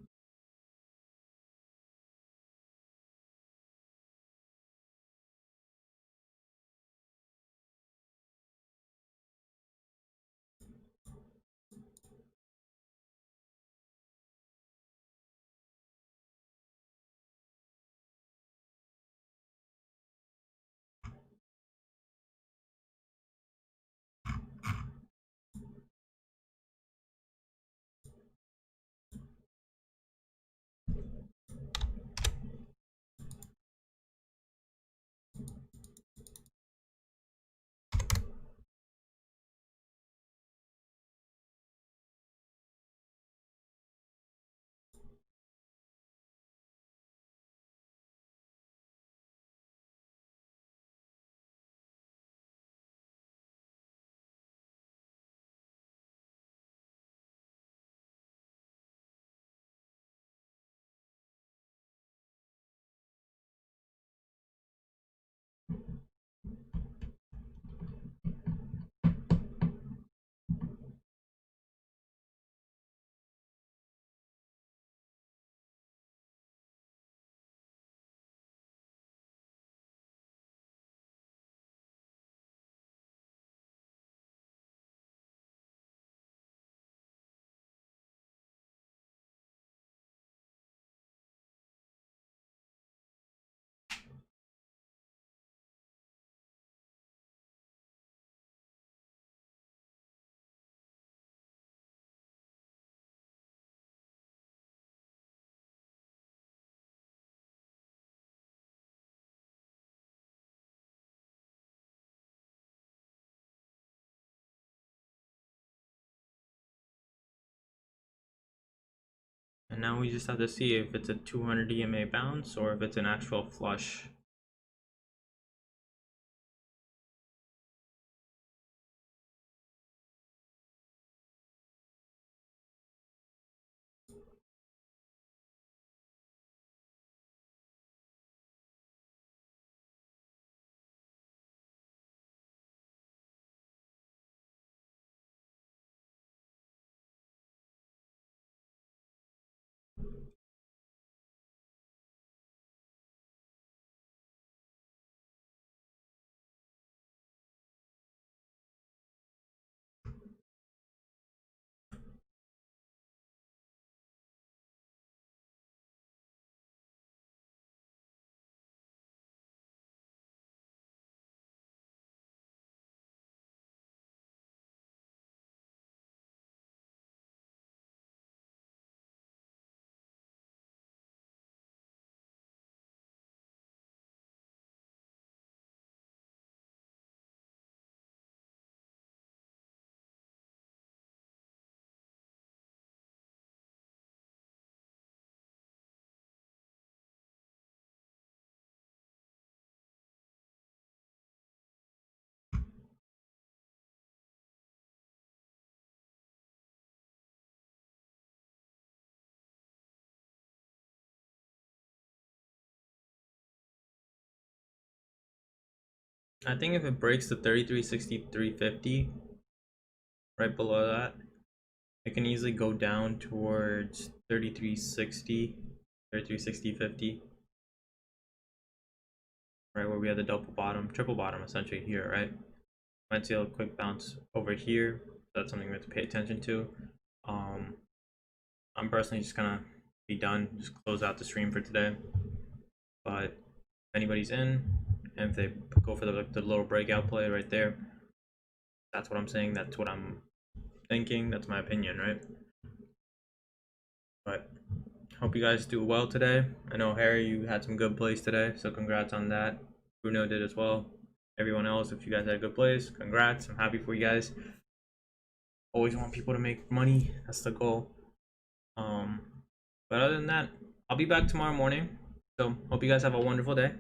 And now we just have to see if it's a 200 EMA bounce or if it's an actual flush. I think if it breaks the 3363.50 right below that, it can easily go down towards 3360, 3360.50, right where we have the double bottom, triple bottom essentially here, right? Might see a quick bounce over here. That's something we have to pay attention to. I'm personally just gonna be done, just close out the stream for today. But if anybody's in, and if they go for the little breakout play right there, that's what I'm saying. That's what I'm thinking. That's my opinion, right? But hope you guys do well today. I know Harry, you had some good plays today, so congrats on that. Bruno did as well. Everyone else, if you guys had good plays, congrats. I'm happy for you guys. Always want people to make money. That's the goal. But other than that, I'll be back tomorrow morning. So hope you guys have a wonderful day.